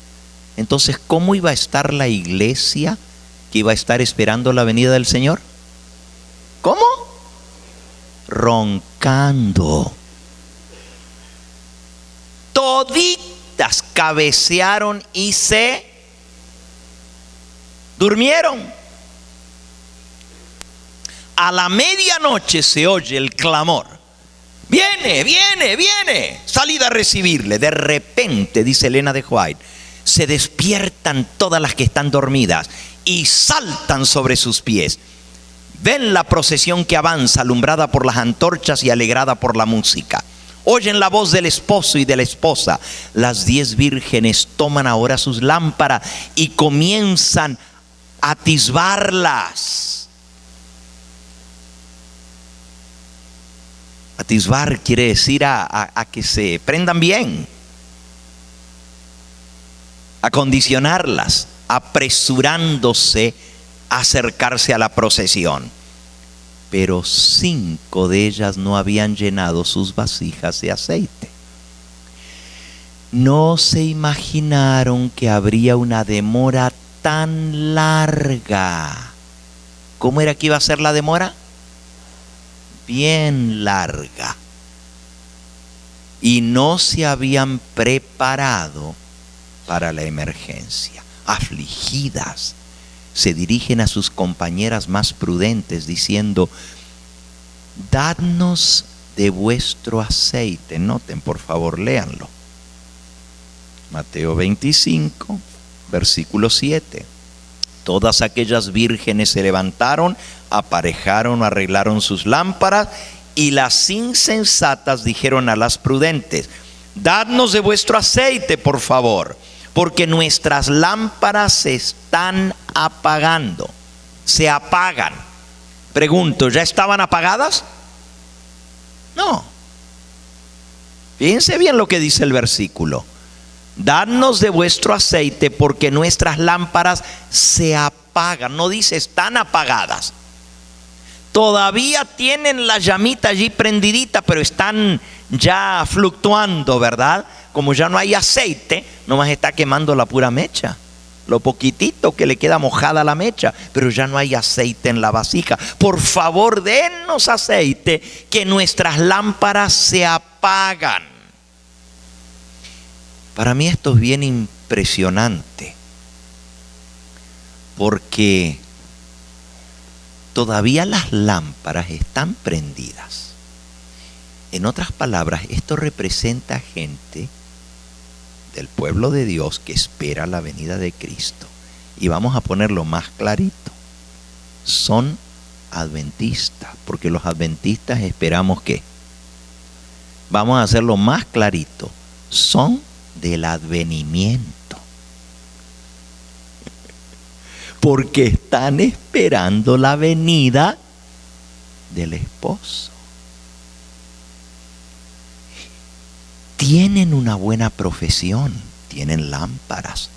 Entonces, ¿cómo iba a estar la iglesia que iba a estar esperando la venida del Señor? ¿Cómo? Roncando. Toditas cabecearon y se durmieron. A la medianoche se oye el clamor. Viene, viene, viene. Salid a recibirle. De repente, dice Elena de White, se despiertan todas las que están dormidas y saltan sobre sus pies. Ven la procesión que avanza, alumbrada por las antorchas y alegrada por la música. Oyen la voz del esposo y de la esposa. Las 10 vírgenes toman ahora sus lámparas y comienzan a atisbarlas. Atisbar quiere decir a que se prendan bien, acondicionarlas, apresurándose a acercarse a la procesión. Pero 5 de ellas no habían llenado sus vasijas de aceite. No se imaginaron que habría una demora tan larga. ¿Cómo era que iba a ser la demora? Bien larga. Y no se habían preparado para la emergencia. Afligidas, se dirigen a sus compañeras más prudentes diciendo: dadnos de vuestro aceite. Noten, por favor, léanlo. Mateo 25, versículo 7. Todas aquellas vírgenes se levantaron, aparejaron, arreglaron sus lámparas, y las insensatas dijeron a las prudentes: dadnos de vuestro aceite, por favor, porque nuestras lámparas se están apagando. Se apagan. Pregunto, ¿ya estaban apagadas? No. Fíjense bien lo que dice el versículo. Dadnos de vuestro aceite porque nuestras lámparas se apagan. No dice están apagadas. Todavía tienen la llamita allí prendidita, pero están ya fluctuando, ¿verdad? Como ya no hay aceite, nomás está quemando la pura mecha. Lo poquitito que le queda mojada a la mecha, pero ya no hay aceite en la vasija. Por favor, dennos aceite, que nuestras lámparas se apagan. Para mí esto es bien impresionante, porque todavía las lámparas están prendidas. En otras palabras, esto representa gente del pueblo de Dios que espera la venida de Cristo. Y vamos a ponerlo más clarito. Son adventistas, porque los adventistas esperamos que, vamos a hacerlo más clarito, son del advenimiento, porque están esperando la venida del esposo. Tienen una buena profesión, tienen lámparas,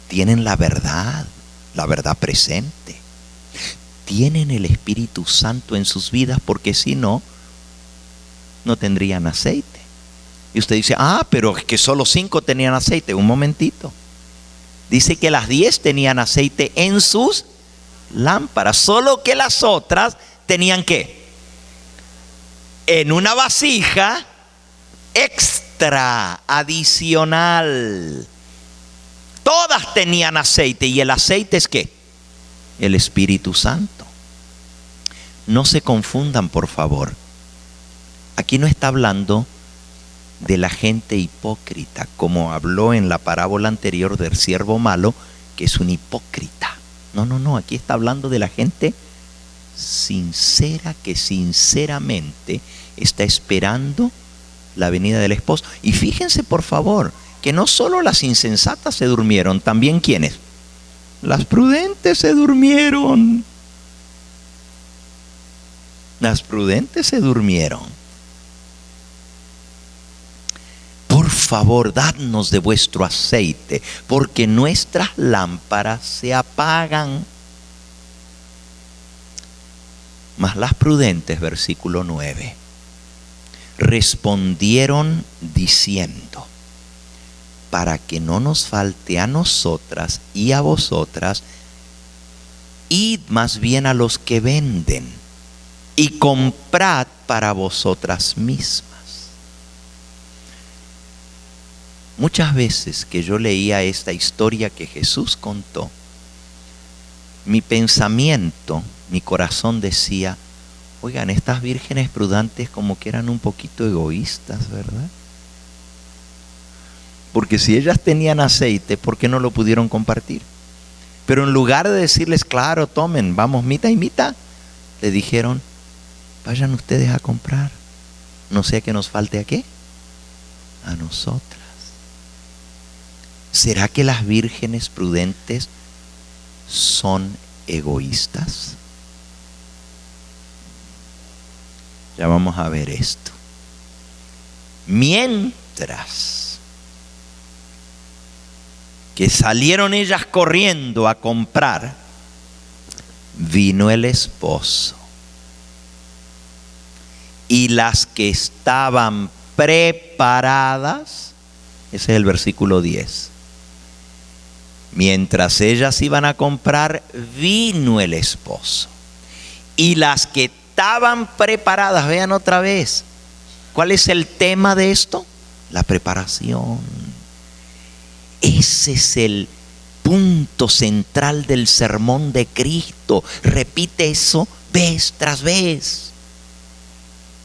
tienen la verdad presente, tienen el Espíritu Santo en sus vidas, porque si no, no tendrían aceite. Y usted dice, pero es que solo 5 tenían aceite. Un momentito. Dice que las 10 tenían aceite en sus lámparas, solo que las otras tenían ¿qué? En una vasija extra, adicional. Todas tenían aceite, y el aceite es ¿qué? El Espíritu Santo. No se confundan, por favor. Aquí no está hablando de la gente hipócrita, como habló en la parábola anterior del siervo malo, que es un hipócrita. No, aquí está hablando de la gente sincera, que sinceramente está esperando la venida del esposo. Y fíjense, por favor, que no solo las insensatas se durmieron, también ¿quiénes? Las prudentes se durmieron. Las prudentes se durmieron. Por favor, dadnos de vuestro aceite, porque nuestras lámparas se apagan. Mas las prudentes, versículo 9, respondieron diciendo: para que no nos falte a nosotras y a vosotras, id más bien a los que venden y comprad para vosotras mismas. Muchas veces que yo leía esta historia que Jesús contó, mi pensamiento, mi corazón decía: oigan, estas vírgenes prudentes como que eran un poquito egoístas, ¿verdad? Porque si ellas tenían aceite, ¿por qué no lo pudieron compartir? Pero en lugar de decirles, claro, tomen, vamos mitad y mitad, le dijeron, vayan ustedes a comprar, no sea que nos falte ¿a qué? A nosotras. ¿Será que las vírgenes prudentes son egoístas? Ya vamos a ver esto. Mientras que salieron ellas corriendo a comprar, vino el esposo. Y las que estaban preparadas, ese es el versículo 10. Mientras ellas iban a comprar, vino el esposo. Y las que estaban preparadas, vean otra vez, ¿cuál es el tema de esto? La preparación. Ese es el punto central del sermón de Cristo. Repite eso vez tras vez.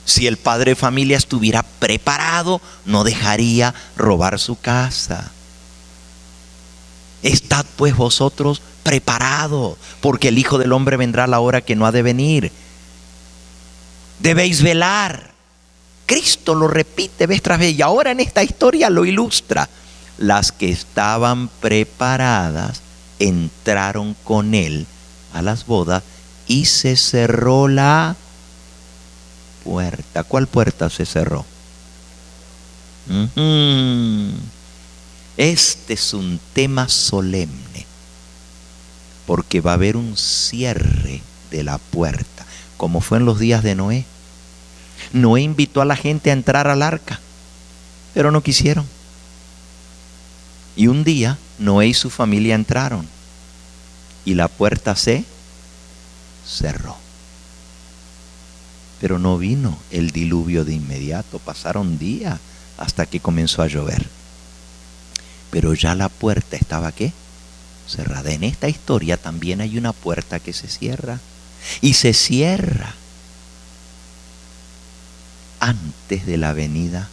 Si el padre de familia estuviera preparado, no dejaría robar su casa. Estad pues vosotros preparados, porque el Hijo del Hombre vendrá a la hora que no ha de venir. Debéis velar. Cristo lo repite vez tras vez y ahora en esta historia lo ilustra. Las que estaban preparadas entraron con él a las bodas y se cerró la puerta. ¿Cuál puerta se cerró? Este es un tema solemne, porque va a haber un cierre de la puerta, como fue en los días de Noé. Noé invitó a la gente a entrar al arca, pero no quisieron. Y un día Noé y su familia entraron y la puerta se cerró. Pero no vino el diluvio de inmediato, pasaron días hasta que comenzó a llover. Pero ya la puerta estaba ¿qué? Cerrada. En esta historia también hay una puerta que se cierra. Y se cierra antes de la venida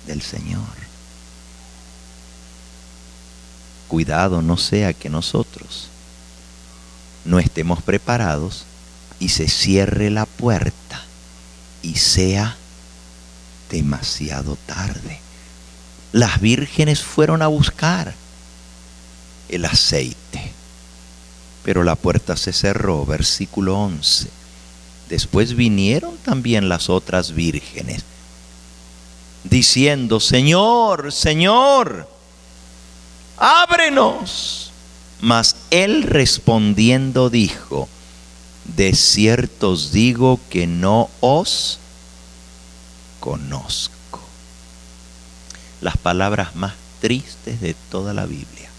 del Señor. Cuidado, no sea que nosotros no estemos preparados y se cierre la puerta y sea demasiado tarde. Las vírgenes fueron a buscar el aceite, pero la puerta se cerró, versículo 11. Después vinieron también las otras vírgenes, diciendo, Señor, Señor, ábrenos. Mas él respondiendo dijo, de cierto os digo que no os conozco. Las palabras más tristes de toda la Biblia.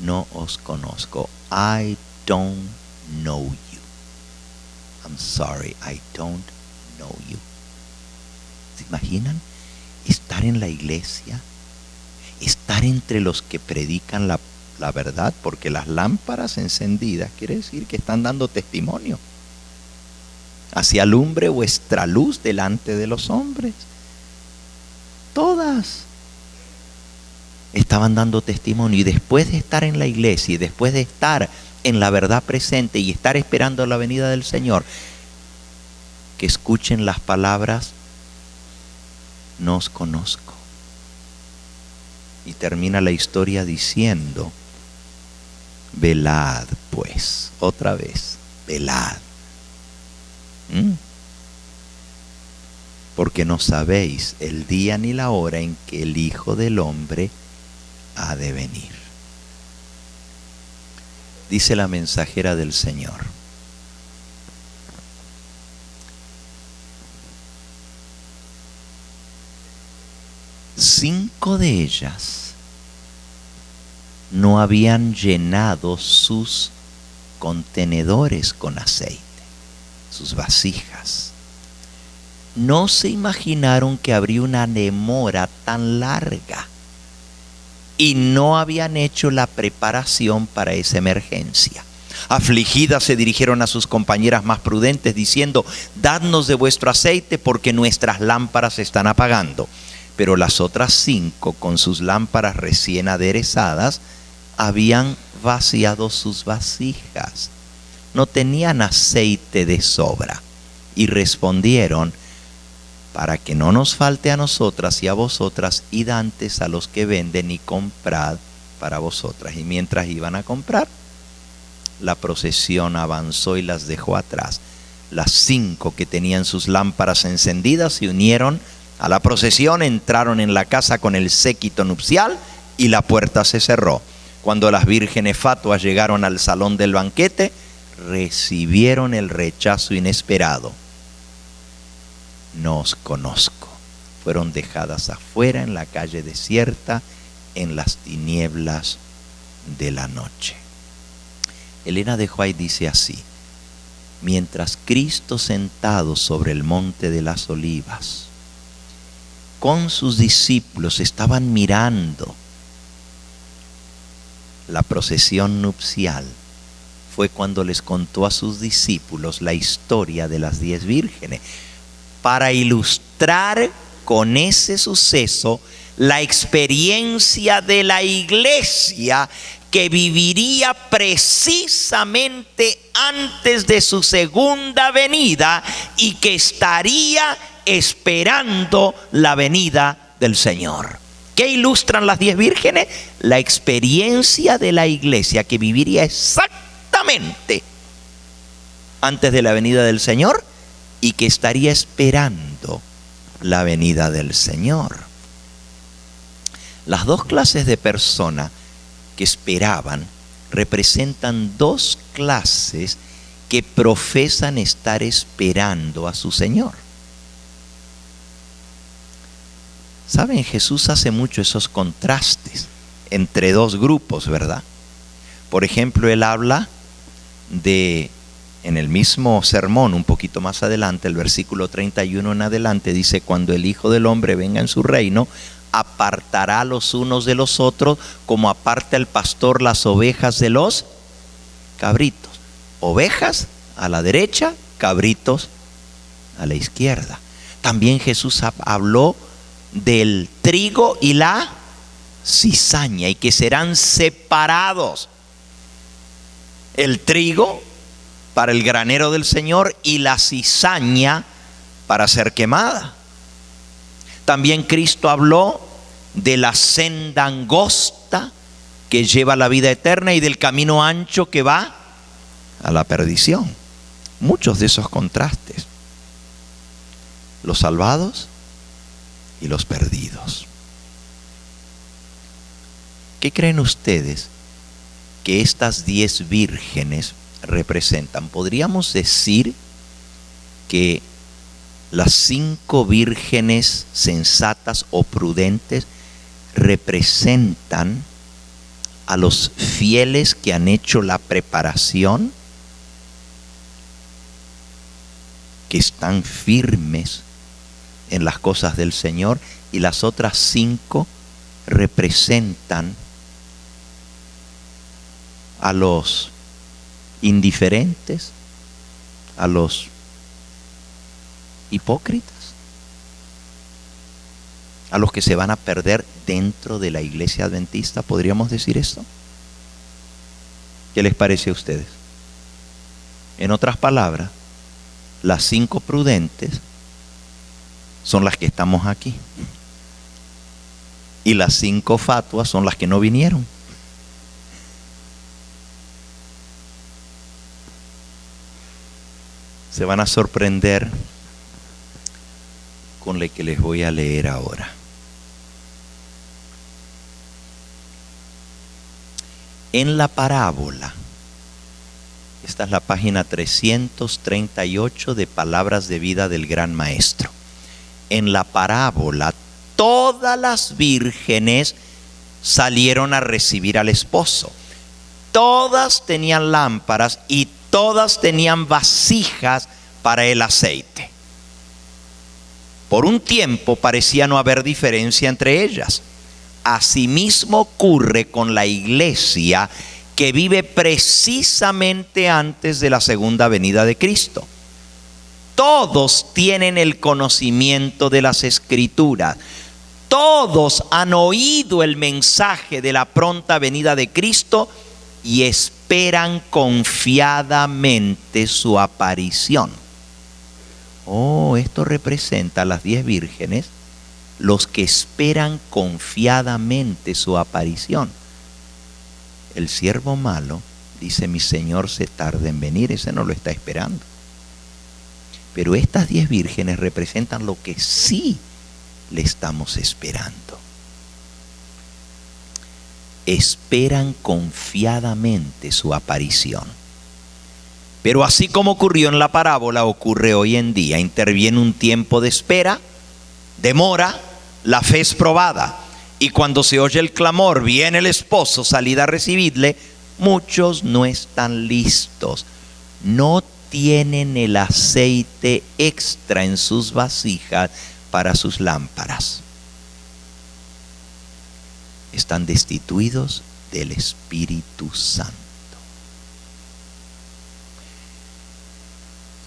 No os conozco. I don't know you. I'm sorry, I don't know you. ¿Se imaginan? Estar en la iglesia, estar entre los que predican la verdad, porque las lámparas encendidas quiere decir que están dando testimonio. Así alumbre vuestra luz delante de los hombres. Todas estaban dando testimonio, y después de estar en la iglesia y después de estar en la verdad presente y estar esperando la venida del Señor, que escuchen las palabras, no os conozco. Y termina la historia diciendo, velad pues, otra vez, velad. Porque no sabéis el día ni la hora en que el Hijo del Hombre ha de venir. Dice la mensajera del Señor, cinco de ellas no habían llenado sus contenedores con aceite, sus vasijas. No se imaginaron que habría una demora tan larga y no habían hecho la preparación para esa emergencia. Afligidas se dirigieron a sus compañeras más prudentes diciendo, dadnos de vuestro aceite porque nuestras lámparas se están apagando. Pero las otras 5, con sus lámparas recién aderezadas, habían vaciado sus vasijas. no tenían aceite de sobra. Y respondieron: para que no nos falte a nosotras y a vosotras, id antes a los que venden y comprad para vosotras. Y mientras iban a comprar, la procesión avanzó y las dejó atrás. Las 5 que tenían sus lámparas encendidas se unieron a la procesión, entraron en la casa con el séquito nupcial y la puerta se cerró. Cuando las vírgenes fatuas llegaron al salón del banquete, recibieron el rechazo inesperado. No os conozco. Fueron dejadas afuera en la calle desierta, en las tinieblas de la noche. Elena de White dice así: mientras Cristo sentado sobre el monte de las Olivas con sus discípulos estaban mirando la procesión nupcial, fue cuando les contó a sus discípulos la historia de las 10 vírgenes, para ilustrar con ese suceso la experiencia de la iglesia que viviría precisamente antes de su segunda venida y que estaría esperando la venida del Señor. ¿Qué ilustran las 10 vírgenes? La experiencia de la iglesia que viviría exactamente antes de la venida del Señor y que estaría esperando la venida del Señor. Las 2 clases de personas que esperaban representan 2 clases que profesan estar esperando a su Señor. Saben, Jesús hace mucho esos contrastes entre 2 grupos, ¿verdad? Por ejemplo, Él habla de, en el mismo sermón, un poquito más adelante, el versículo 31 en adelante, dice: cuando el Hijo del Hombre venga en su reino, apartará los unos de los otros, como aparta el pastor las ovejas de los cabritos. Ovejas a la derecha, cabritos a la izquierda. También Jesús habló del trigo y la cizaña, y que serán separados. El trigo para el granero del Señor y la cizaña para ser quemada. También Cristo habló de la senda angosta que lleva a la vida eterna y del camino ancho que va a la perdición. Muchos de esos contrastes. Los salvados y los perdidos. ¿Qué creen ustedes que estas 10 vírgenes representan? Podríamos decir que las 5 vírgenes sensatas o prudentes representan a los fieles que han hecho la preparación, que están firmes en las cosas del Señor, y las otras 5 representan a los indiferentes, a los hipócritas, a los que se van a perder dentro de la iglesia adventista. ¿Podríamos decir esto? ¿Qué les parece a ustedes? En otras palabras, las 5 prudentes son las que estamos aquí, y las 5 fatuas son las que no vinieron. Se van a sorprender con lo que les voy a leer ahora. En la parábola, esta es la página 338 de Palabras de Vida del Gran Maestro. En la parábola, todas las vírgenes salieron a recibir al esposo. Todas tenían lámparas y todas tenían vasijas para el aceite. Por un tiempo parecía no haber diferencia entre ellas. Asimismo ocurre con la iglesia que vive precisamente antes de la segunda venida de Cristo. Todos tienen el conocimiento de las Escrituras. Todos han oído el mensaje de la pronta venida de Cristo y esperan esperan confiadamente su aparición. Oh, esto representa a las 10 vírgenes, los que esperan confiadamente su aparición. El siervo malo dice: mi Señor se tarda en venir, ese no lo está esperando. Pero estas 10 vírgenes representan lo que sí le estamos esperando. Esperan confiadamente su aparición. Pero así como ocurrió en la parábola, ocurre hoy en día. Interviene un tiempo de espera, demora, la fe es probada. Y cuando se oye el clamor, viene el esposo, salida a recibirle, muchos no están listos. No tienen el aceite extra en sus vasijas para sus lámparas. Están destituidos del Espíritu Santo.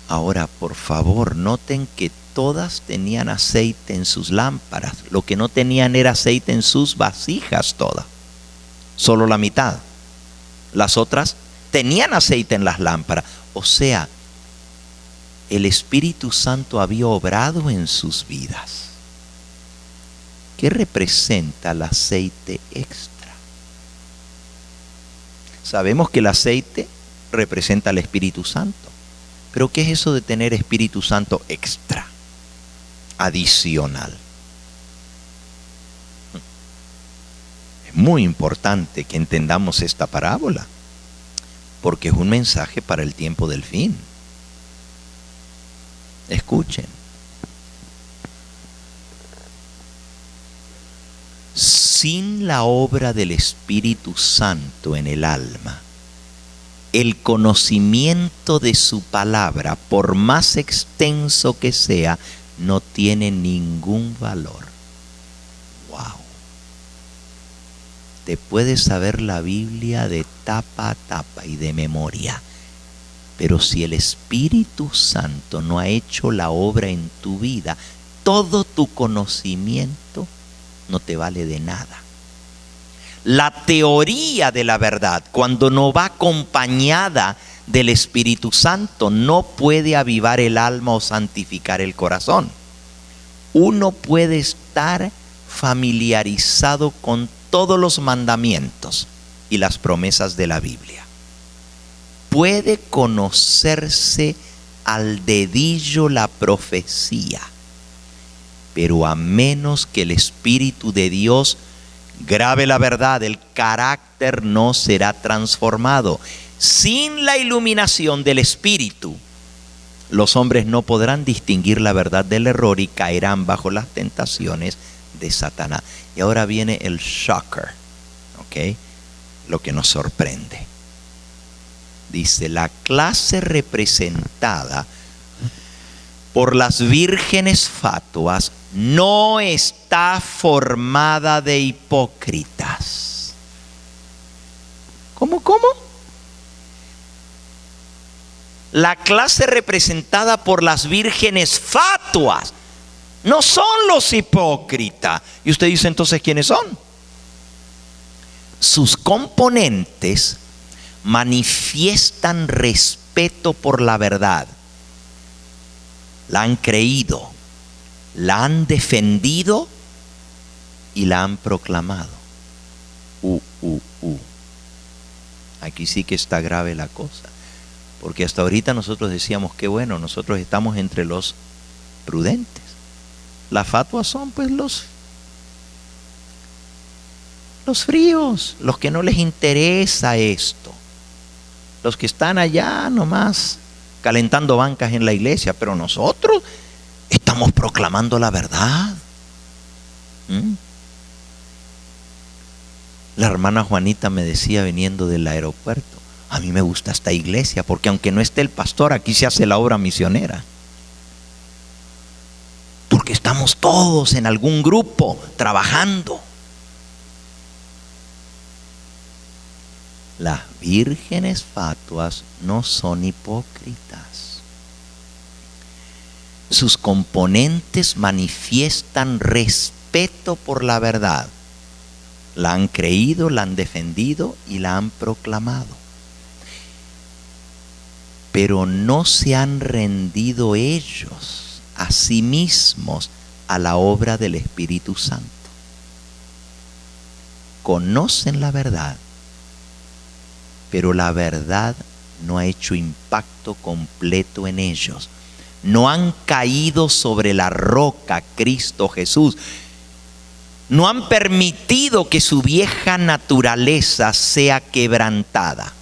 Ahora, por favor, noten que todas tenían aceite en sus lámparas. Lo que no tenían era aceite en sus vasijas todas. Solo la mitad. Las otras tenían aceite en las lámparas. O sea, el Espíritu Santo había obrado en sus vidas. ¿Qué representa el aceite extra? Sabemos que el aceite representa al Espíritu Santo. Pero ¿qué es eso de tener Espíritu Santo extra? Adicional. Es muy importante que entendamos esta parábola, porque es un mensaje para el tiempo del fin. Escuchen. Sin la obra del Espíritu Santo en el alma, el conocimiento de su palabra, por más extenso que sea, no tiene ningún valor. Wow. Te puedes saber la Biblia de tapa a tapa y de memoria, pero si el Espíritu Santo no ha hecho la obra en tu vida, todo tu conocimiento no te vale de nada. La teoría de la verdad, cuando no va acompañada del Espíritu Santo, no puede avivar el alma o santificar el corazón. Uno puede estar familiarizado con todos los mandamientos y las promesas de la Biblia. Puede conocerse al dedillo la profecía, pero a menos que el Espíritu de Dios grabe la verdad, el carácter no será transformado. Sin la iluminación del Espíritu, los hombres no podrán distinguir la verdad del error y caerán bajo las tentaciones de Satanás. Y ahora viene el shocker, ¿ok? Lo que nos sorprende. Dice: la clase representada por las vírgenes fatuas no está formada de hipócritas. ¿Cómo? La clase representada por las vírgenes fatuas no son los hipócritas. Y usted dice: entonces, ¿quiénes son? Sus componentes manifiestan respeto por la verdad. La han creído, la han defendido y la han proclamado. Aquí sí que está grave la cosa, porque hasta ahorita nosotros decíamos que bueno, nosotros estamos entre los prudentes. Las fatuas son pues los fríos, los que no les interesa esto, los que están allá nomás calentando bancas en la iglesia, pero nosotros estamos proclamando la verdad. La hermana Juanita me decía viniendo del aeropuerto: a mí me gusta esta iglesia porque aunque no esté el pastor, aquí se hace la obra misionera. Porque estamos todos en algún grupo trabajando. Las vírgenes fatuas no son hipócritas. Sus componentes manifiestan respeto por la verdad. La han creído, la han defendido y la han proclamado. pero no se han rendido ellos a sí mismos a la obra del Espíritu Santo. Conocen la verdad, pero la verdad no ha hecho impacto completo en ellos. No han caído sobre la roca, Cristo Jesús. No han permitido que su vieja naturaleza sea quebrantada.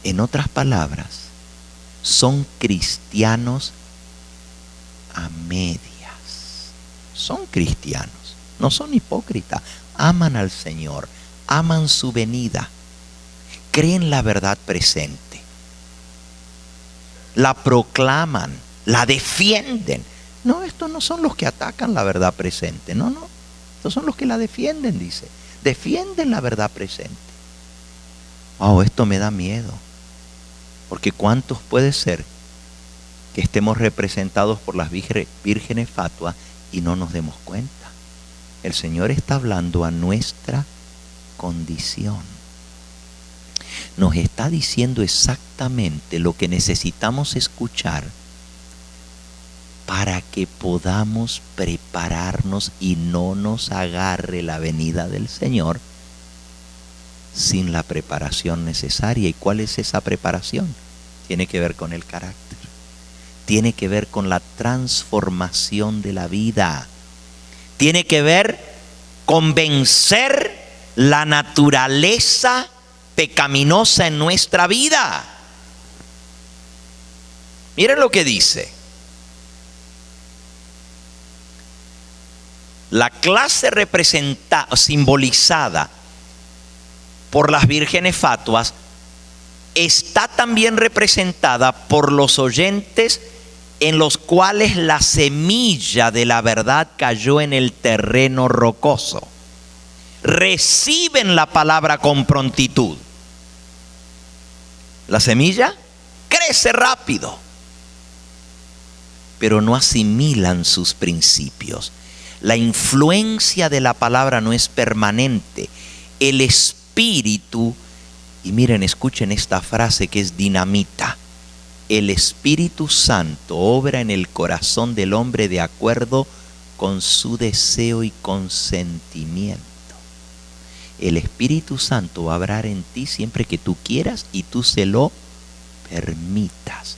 En otras palabras, son cristianos a medias. Son cristianos, no son hipócritas. Aman al Señor, aman su venida, creen la verdad presente, la proclaman, la defienden. No, estos no son los que atacan la verdad presente. No, estos son los que la defienden, dice. Defienden la verdad presente. Oh, esto me da miedo. Porque ¿cuántos puede ser que estemos representados por las vírgenes fatuas y no nos demos cuenta? El Señor está hablando a nuestra condición. Nos está diciendo exactamente lo que necesitamos escuchar para que podamos prepararnos y no nos agarre la venida del Señor sin la preparación necesaria. ¿Y cuál es esa preparación? Tiene que ver con el carácter. Tiene que ver con la transformación de la vida. Tiene que ver con vencer la naturaleza pecaminosa en nuestra vida. Miren lo que dice. La clase simbolizada por las vírgenes fatuas está también representada por los oyentes en los cuales la semilla de la verdad cayó en el terreno rocoso. Reciben la palabra con prontitud. La semilla crece rápido, pero no asimilan sus principios. La influencia de la palabra no es permanente. El Espíritu, y miren, escuchen esta frase que es dinamita. El Espíritu Santo obra en el corazón del hombre de acuerdo con su deseo y consentimiento. El Espíritu Santo va a obrar en ti siempre que tú quieras y tú se lo permitas.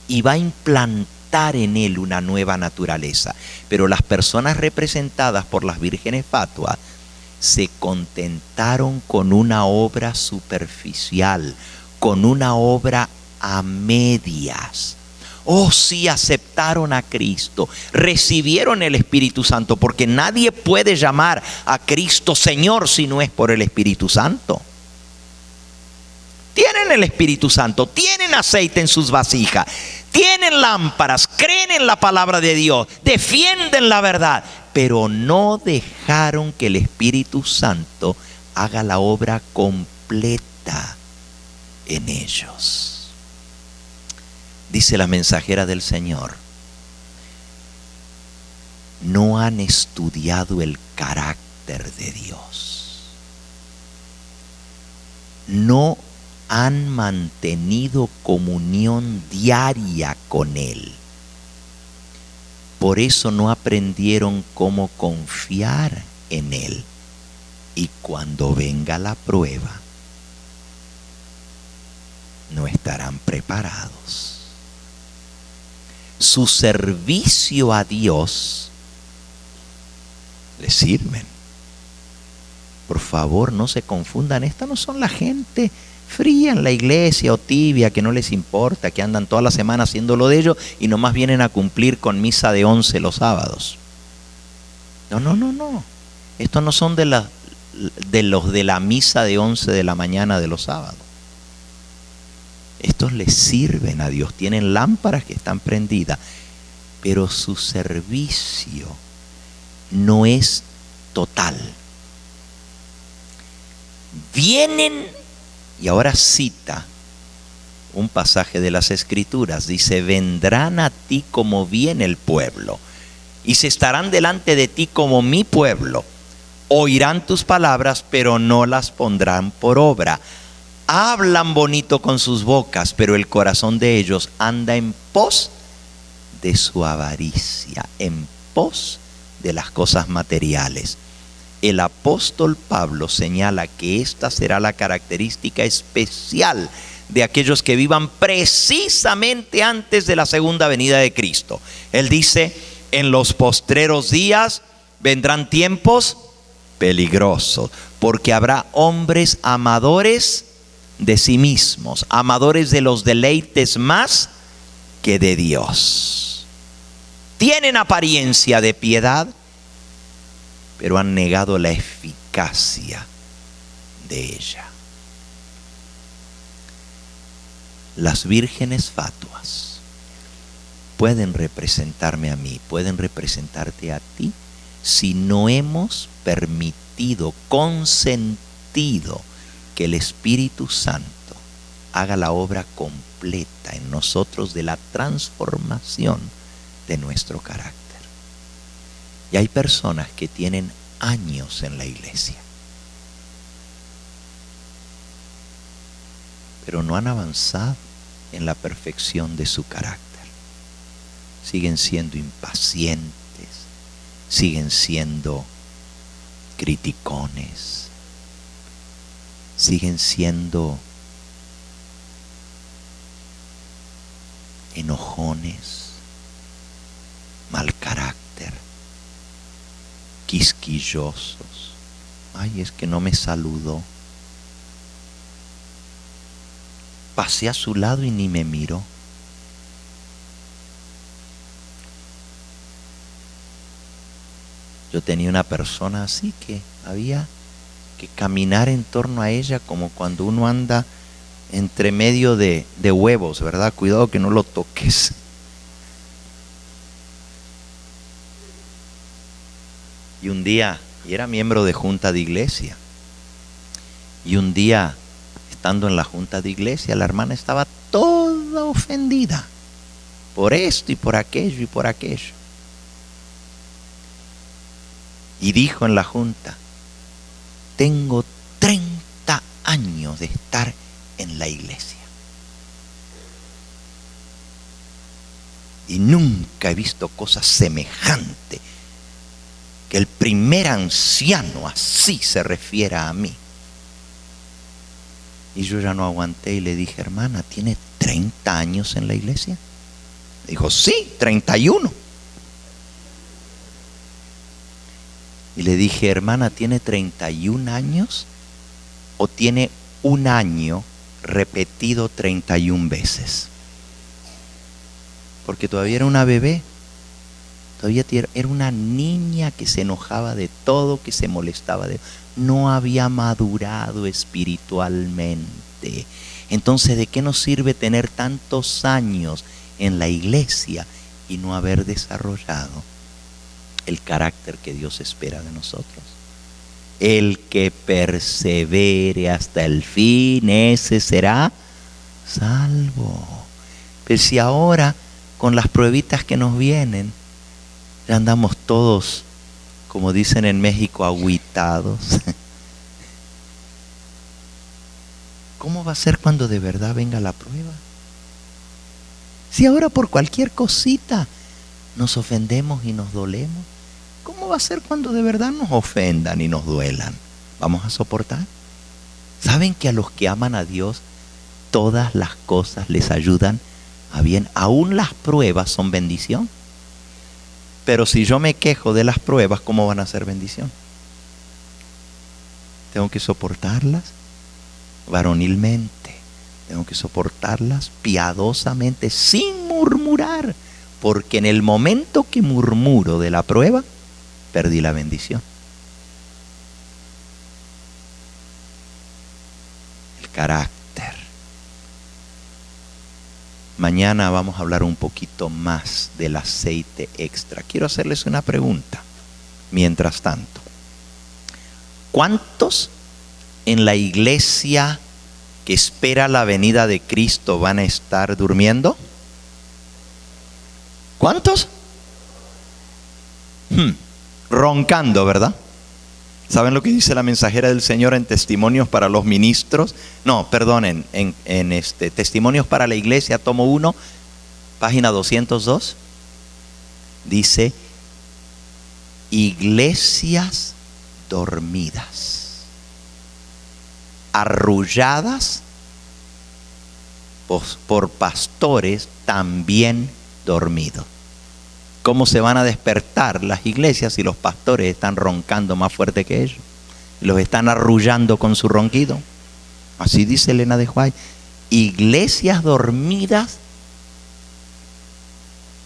Y va a implantar en él una nueva naturaleza. Pero las personas representadas por las vírgenes fatuas se contentaron con una obra superficial, con una obra a medias. Oh, sí, aceptaron a Cristo, recibieron el Espíritu Santo, porque nadie puede llamar a Cristo Señor si no es por el Espíritu Santo. Tienen el Espíritu Santo, tienen aceite en sus vasijas, tienen lámparas, creen en la palabra de Dios, defienden la verdad, pero no dejaron que el Espíritu Santo haga la obra completa en ellos. Dice la mensajera del Señor, no han estudiado el carácter de Dios. No han mantenido comunión diaria con Él. Por eso no aprendieron cómo confiar en Él. Y cuando venga la prueba, no estarán preparados. Su servicio a Dios les sirven. Por favor, no se confundan. Esta no son la gente fría en la iglesia o tibia que no les importa, que andan toda la semana haciendo lo de ellos y nomás vienen a cumplir con misa de 11 los sábados. No. Estos no son de los de la misa de 11 de la mañana de los sábados. Estos les sirven a Dios, tienen lámparas que están prendidas, pero su servicio no es total. Vienen, y ahora cita un pasaje de las Escrituras, dice, vendrán a ti como viene el pueblo, y se estarán delante de ti como mi pueblo, oirán tus palabras, pero no las pondrán por obra. hablan bonito con sus bocas, pero el corazón de ellos anda en pos de su avaricia, en pos de las cosas materiales. El apóstol Pablo señala que esta será la característica especial de aquellos que vivan precisamente antes de la segunda venida de Cristo. Él dice: en los postreros días vendrán tiempos peligrosos, porque habrá hombres amadores de sí mismos, amadores de los deleites más que de Dios. Tienen apariencia de piedad, pero han negado la eficacia de ella. Las vírgenes fatuas pueden representarme a mí, pueden representarte a ti, si no hemos permitido, consentido que el Espíritu Santo haga la obra completa en nosotros de la transformación de nuestro carácter. Y hay personas que tienen años en la iglesia, pero no han avanzado en la perfección de su carácter. Siguen siendo impacientes, siguen siendo criticones, siguen siendo enojones, mal carácter, quisquillosos. Ay, es que no me saludó. Pasé a su lado y ni me miró. Yo tenía una persona así que había que caminar en torno a ella como cuando uno anda entre medio de huevos, ¿verdad? Cuidado que no lo toques. Y un día, y era miembro de junta de iglesia, y un día, estando en la junta de iglesia, la hermana estaba toda ofendida por esto y por aquello y por aquello. Y dijo en la junta: tengo 30 años de estar en la iglesia y nunca he visto cosa semejante, que el primer anciano así se refiera a mí. Y yo ya no aguanté y le dije: hermana, ¿tiene 30 años en la iglesia? Dijo: sí, 31. Y le dije: hermana, ¿tiene 31 años o tiene un año repetido 31 veces? Porque todavía era una bebé, todavía era una niña que se enojaba de todo, que se molestaba de... No había madurado espiritualmente. Entonces, ¿de qué nos sirve tener tantos años en la iglesia y no haber desarrollado el carácter que Dios espera de nosotros? El que persevere hasta el fin, ese será salvo. Pero si ahora, con las pruebitas que nos vienen, ya andamos todos, como dicen en México, agüitados. ¿Cómo va a ser cuando de verdad venga la prueba? Si ahora por cualquier cosita nos ofendemos y nos dolemos, ¿cómo va a ser cuando de verdad nos ofendan y nos duelan? ¿Vamos a soportar? ¿Saben que a los que aman a Dios todas las cosas les ayudan a bien? Aún las pruebas son bendición. Pero si yo me quejo de las pruebas, ¿cómo van a ser bendición? Tengo que soportarlas varonilmente. Tengo que soportarlas piadosamente, sin murmurar. Porque en el momento que murmuro de la prueba, perdí la bendición. El carácter. Mañana vamos a hablar un poquito más del aceite extra. Quiero hacerles una pregunta. Mientras tanto, ¿cuántos en la iglesia que espera la venida de Cristo van a estar durmiendo? ¿Cuántos? Roncando, ¿verdad? ¿Saben lo que dice la mensajera del Señor en Testimonios para los Ministros? No, perdonen, en Testimonios para la Iglesia, tomo 1, página 202. Dice, iglesias dormidas, arrulladas por pastores también dormidos. ¿Cómo se van a despertar las iglesias si los pastores están roncando más fuerte que ellos? Los están arrullando con su ronquido. Así dice Elena de White. Iglesias dormidas,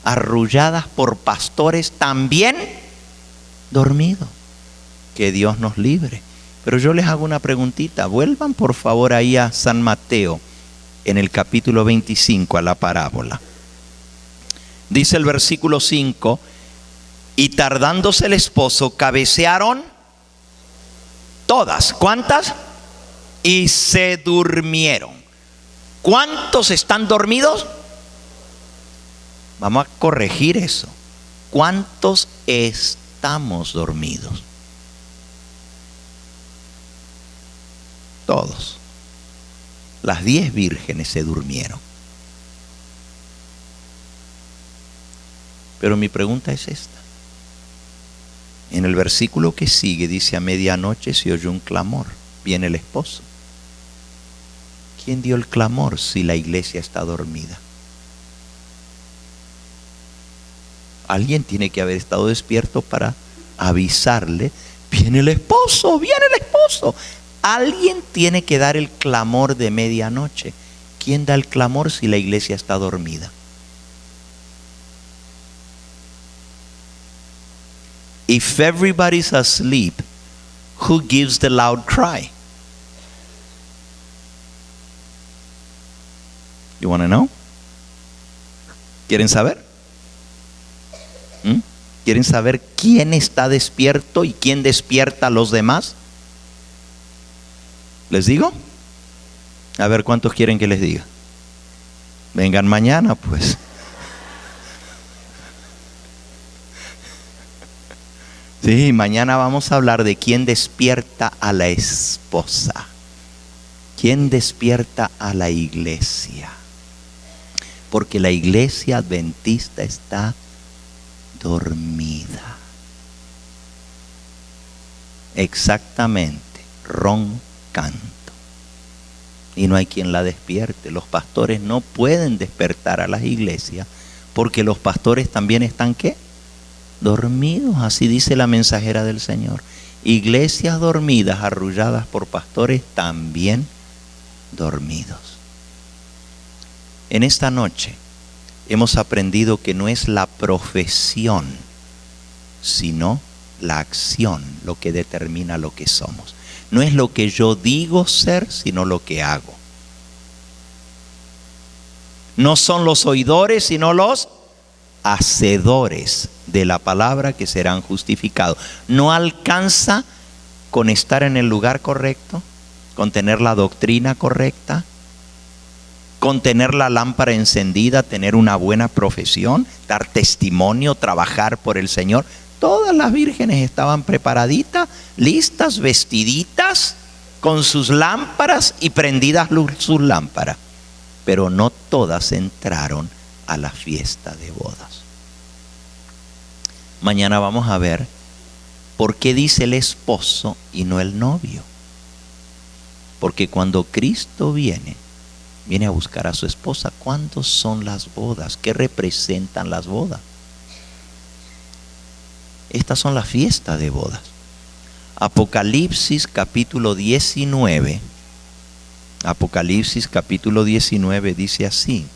arrulladas por pastores también dormidos. Que Dios nos libre. Pero yo les hago una preguntita. Vuelvan por favor ahí a San Mateo, en el capítulo 25, a la parábola. Dice el versículo 5, y tardándose el esposo, cabecearon todas. ¿Cuántas? Y se durmieron. ¿Cuántos están dormidos? Vamos a corregir eso. ¿Cuántos estamos dormidos? Todos. Las 10 vírgenes se durmieron. Pero mi pregunta es esta. En el versículo que sigue dice, a medianoche se oyó un clamor. Viene el esposo. ¿Quién dio el clamor si la iglesia está dormida? Alguien tiene que haber estado despierto para avisarle, viene el esposo, viene el esposo. Alguien tiene que dar el clamor de medianoche. ¿Quién da el clamor si la iglesia está dormida? If everybody's asleep, who gives the loud cry? You want to know? ¿Quieren saber? ¿Quieren saber quién está despierto y quién despierta a los demás? ¿Les digo? A ver, ¿cuántos quieren que les diga? Vengan mañana, pues. Sí, mañana vamos a hablar de quién despierta a la esposa. ¿Quién despierta a la iglesia? Porque la iglesia adventista está dormida. Exactamente, roncando. Y no hay quien la despierte. Los pastores no pueden despertar a las iglesias porque los pastores también están ¿qué? Dormidos. Así dice la mensajera del Señor. Iglesias dormidas, arrulladas por pastores también dormidos. En esta noche hemos aprendido que no es la profesión, sino la acción lo que determina lo que somos. No es lo que yo digo ser, sino lo que hago. No son los oidores, sino los hacedores de la palabra que serán justificados. No alcanza con estar en el lugar correcto, con tener la doctrina correcta, con tener la lámpara encendida, tener una buena profesión, dar testimonio, trabajar por el Señor. Todas las vírgenes estaban preparaditas, listas, vestiditas, con sus lámparas y prendidas sus lámparas. Pero no todas entraron a la fiesta de bodas. Mañana vamos a ver por qué dice el esposo y no el novio. Porque cuando Cristo viene a buscar a su esposa. ¿Cuántos son las bodas? ¿Qué representan las bodas? Estas son las fiestas de bodas. Apocalipsis capítulo 19. Apocalipsis capítulo 19 dice así: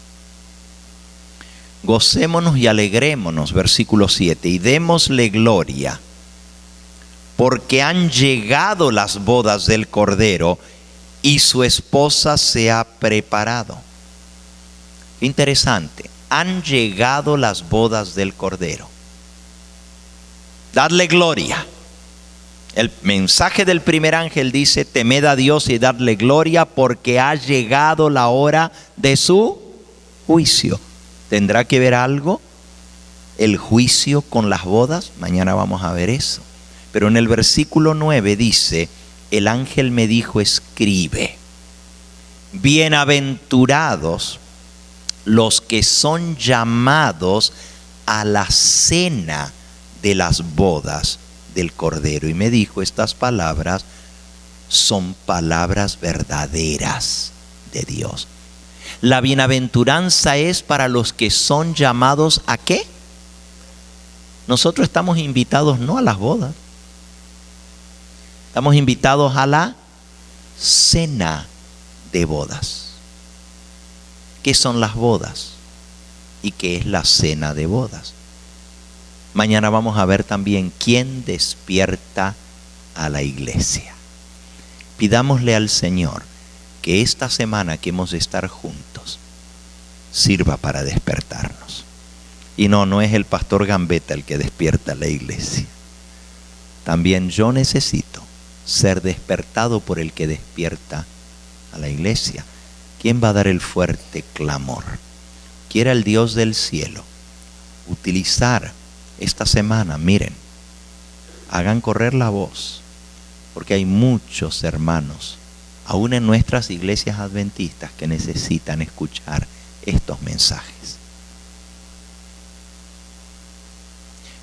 gocémonos y alegrémonos, versículo 7, y démosle gloria, porque han llegado las bodas del Cordero y su esposa se ha preparado. Interesante, han llegado las bodas del Cordero. Dadle gloria. El mensaje del primer ángel dice: temed a Dios y dadle gloria, porque ha llegado la hora de su juicio. ¿Tendrá que ver algo el juicio con las bodas? Mañana vamos a ver eso. Pero en el versículo 9 dice, el ángel me dijo, escribe, bienaventurados los que son llamados a la cena de las bodas del Cordero. Y me dijo, estas palabras son palabras verdaderas de Dios. La bienaventuranza es para los que son llamados ¿a qué? Nosotros estamos invitados no a las bodas, estamos invitados a la cena de bodas. ¿Qué son las bodas? ¿Y qué es la cena de bodas? Mañana vamos a ver también quién despierta a la iglesia. Pidámosle al Señor que esta semana que hemos de estar juntos sirva para despertarnos. Y no es el pastor Gambetta el que despierta a la iglesia. También yo necesito ser despertado por el que despierta a la iglesia. ¿Quién va a dar el fuerte clamor? Quiera el Dios del cielo utilizar esta semana, miren, hagan correr la voz, porque hay muchos hermanos, aún en nuestras iglesias adventistas, que necesitan escuchar estos mensajes.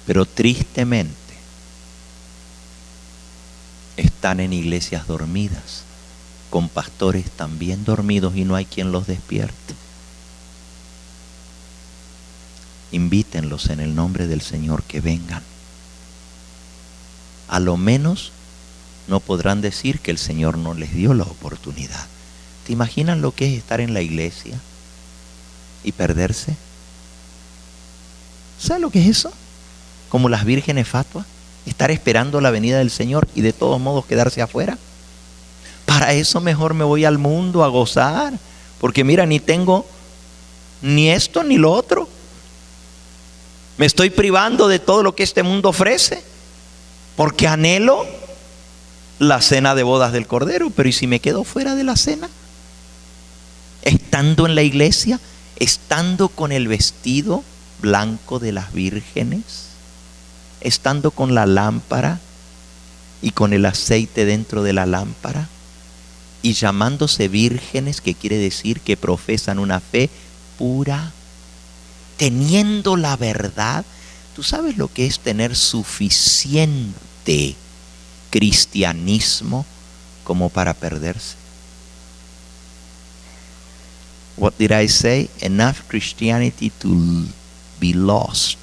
Pero tristemente están en iglesias dormidas, con pastores también dormidos y no hay quien los despierte. Invítenlos en el nombre del Señor que vengan. A lo menos no podrán decir que el Señor no les dio la oportunidad. ¿Te imaginas lo que es estar en la iglesia y perderse? ¿Sabes lo que es eso? Como las vírgenes fatuas, estar esperando la venida del Señor y de todos modos quedarse afuera. Para eso mejor me voy al mundo a gozar, porque mira, ni tengo ni esto ni lo otro. Me estoy privando de todo lo que este mundo ofrece, porque anhelo la cena de bodas del Cordero. Pero ¿y si me quedo fuera de la cena? Estando en la iglesia, estando con el vestido blanco de las vírgenes, estando con la lámpara y con el aceite dentro de la lámpara, y llamándose vírgenes, que quiere decir que profesan una fe pura, teniendo la verdad. ¿Tú sabes lo que es tener suficiente cristianismo como para perderse? What did I say? Enough Christianity to be lost.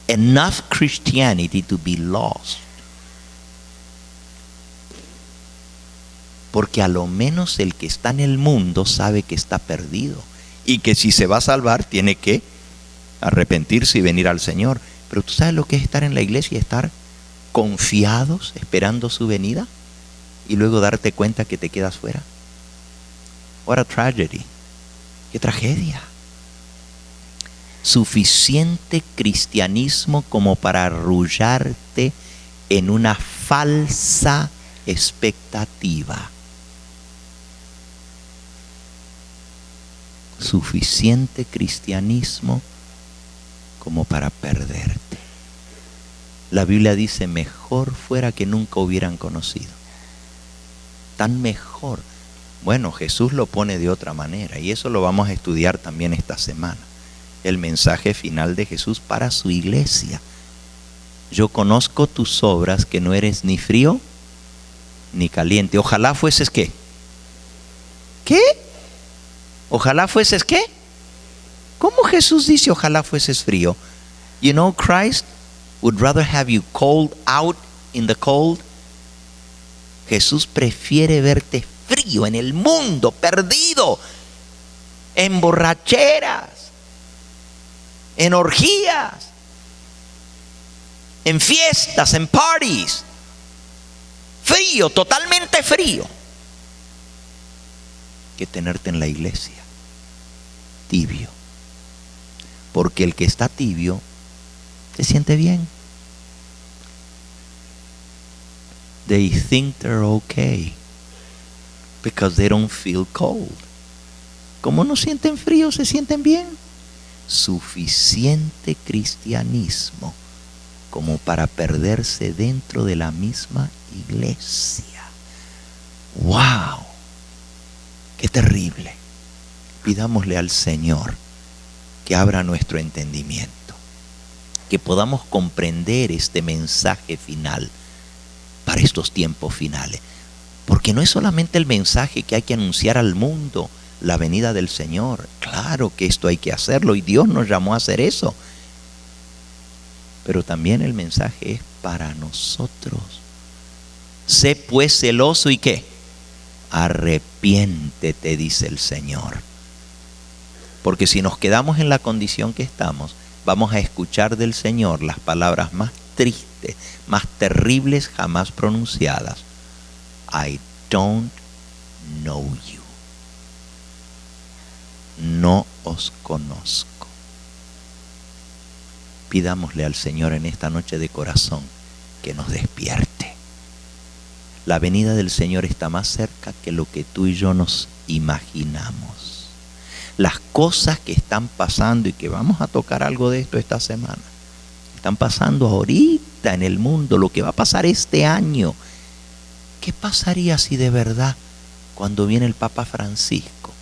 Enough Christianity to be lost. Porque a lo menos el que está en el mundo sabe que está perdido y que si se va a salvar tiene que arrepentirse y venir al Señor. Pero ¿tú sabes lo que es estar en la iglesia y estar confiados esperando su venida y luego darte cuenta que te quedas fuera? What a tragedy. Qué tragedia. Suficiente cristianismo como para arrullarte en una falsa expectativa. Suficiente cristianismo como para perderte. La Biblia dice, mejor fuera que nunca hubieran conocido. Tan mejor. Bueno, Jesús lo pone de otra manera y eso lo vamos a estudiar también esta semana. El mensaje final de Jesús para su iglesia. Yo conozco tus obras, que no eres ni frío ni caliente. Ojalá fueses ¿qué? ¿Qué? Ojalá fueses ¿qué? ¿Cómo Jesús dice ojalá fueses frío? You know, Christ would rather have you cold out in the cold. Jesús prefiere verte frío en el mundo, perdido, en borracheras, en orgías, en fiestas, en parties. Frío, totalmente frío, que tenerte en la iglesia tibio. Porque el que está tibio se siente bien. They think they're okay because they don't feel cold. Como no sienten frío, se sienten bien. Suficiente cristianismo como para perderse dentro de la misma iglesia. ¡Wow! ¡Qué terrible! Pidámosle al Señor que abra nuestro entendimiento, que podamos comprender este mensaje final para estos tiempos finales. Porque no es solamente el mensaje que hay que anunciar al mundo, la venida del Señor. Claro que esto hay que hacerlo y Dios nos llamó a hacer eso. Pero también el mensaje es para nosotros. Sé pues celoso y ¿qué? Arrepiéntete, dice el Señor. Porque si nos quedamos en la condición que estamos, vamos a escuchar del Señor las palabras más tristes, más terribles jamás pronunciadas. I don't know you. No os conozco. Pidámosle al Señor en esta noche de corazón que nos despierte. La venida del Señor está más cerca que lo que tú y yo nos imaginamos. Las cosas que están pasando, y que vamos a tocar algo de esto esta semana, están pasando ahorita en el mundo, lo que va a pasar este año. ¿Qué pasaría si de verdad, cuando viene el Papa Francisco,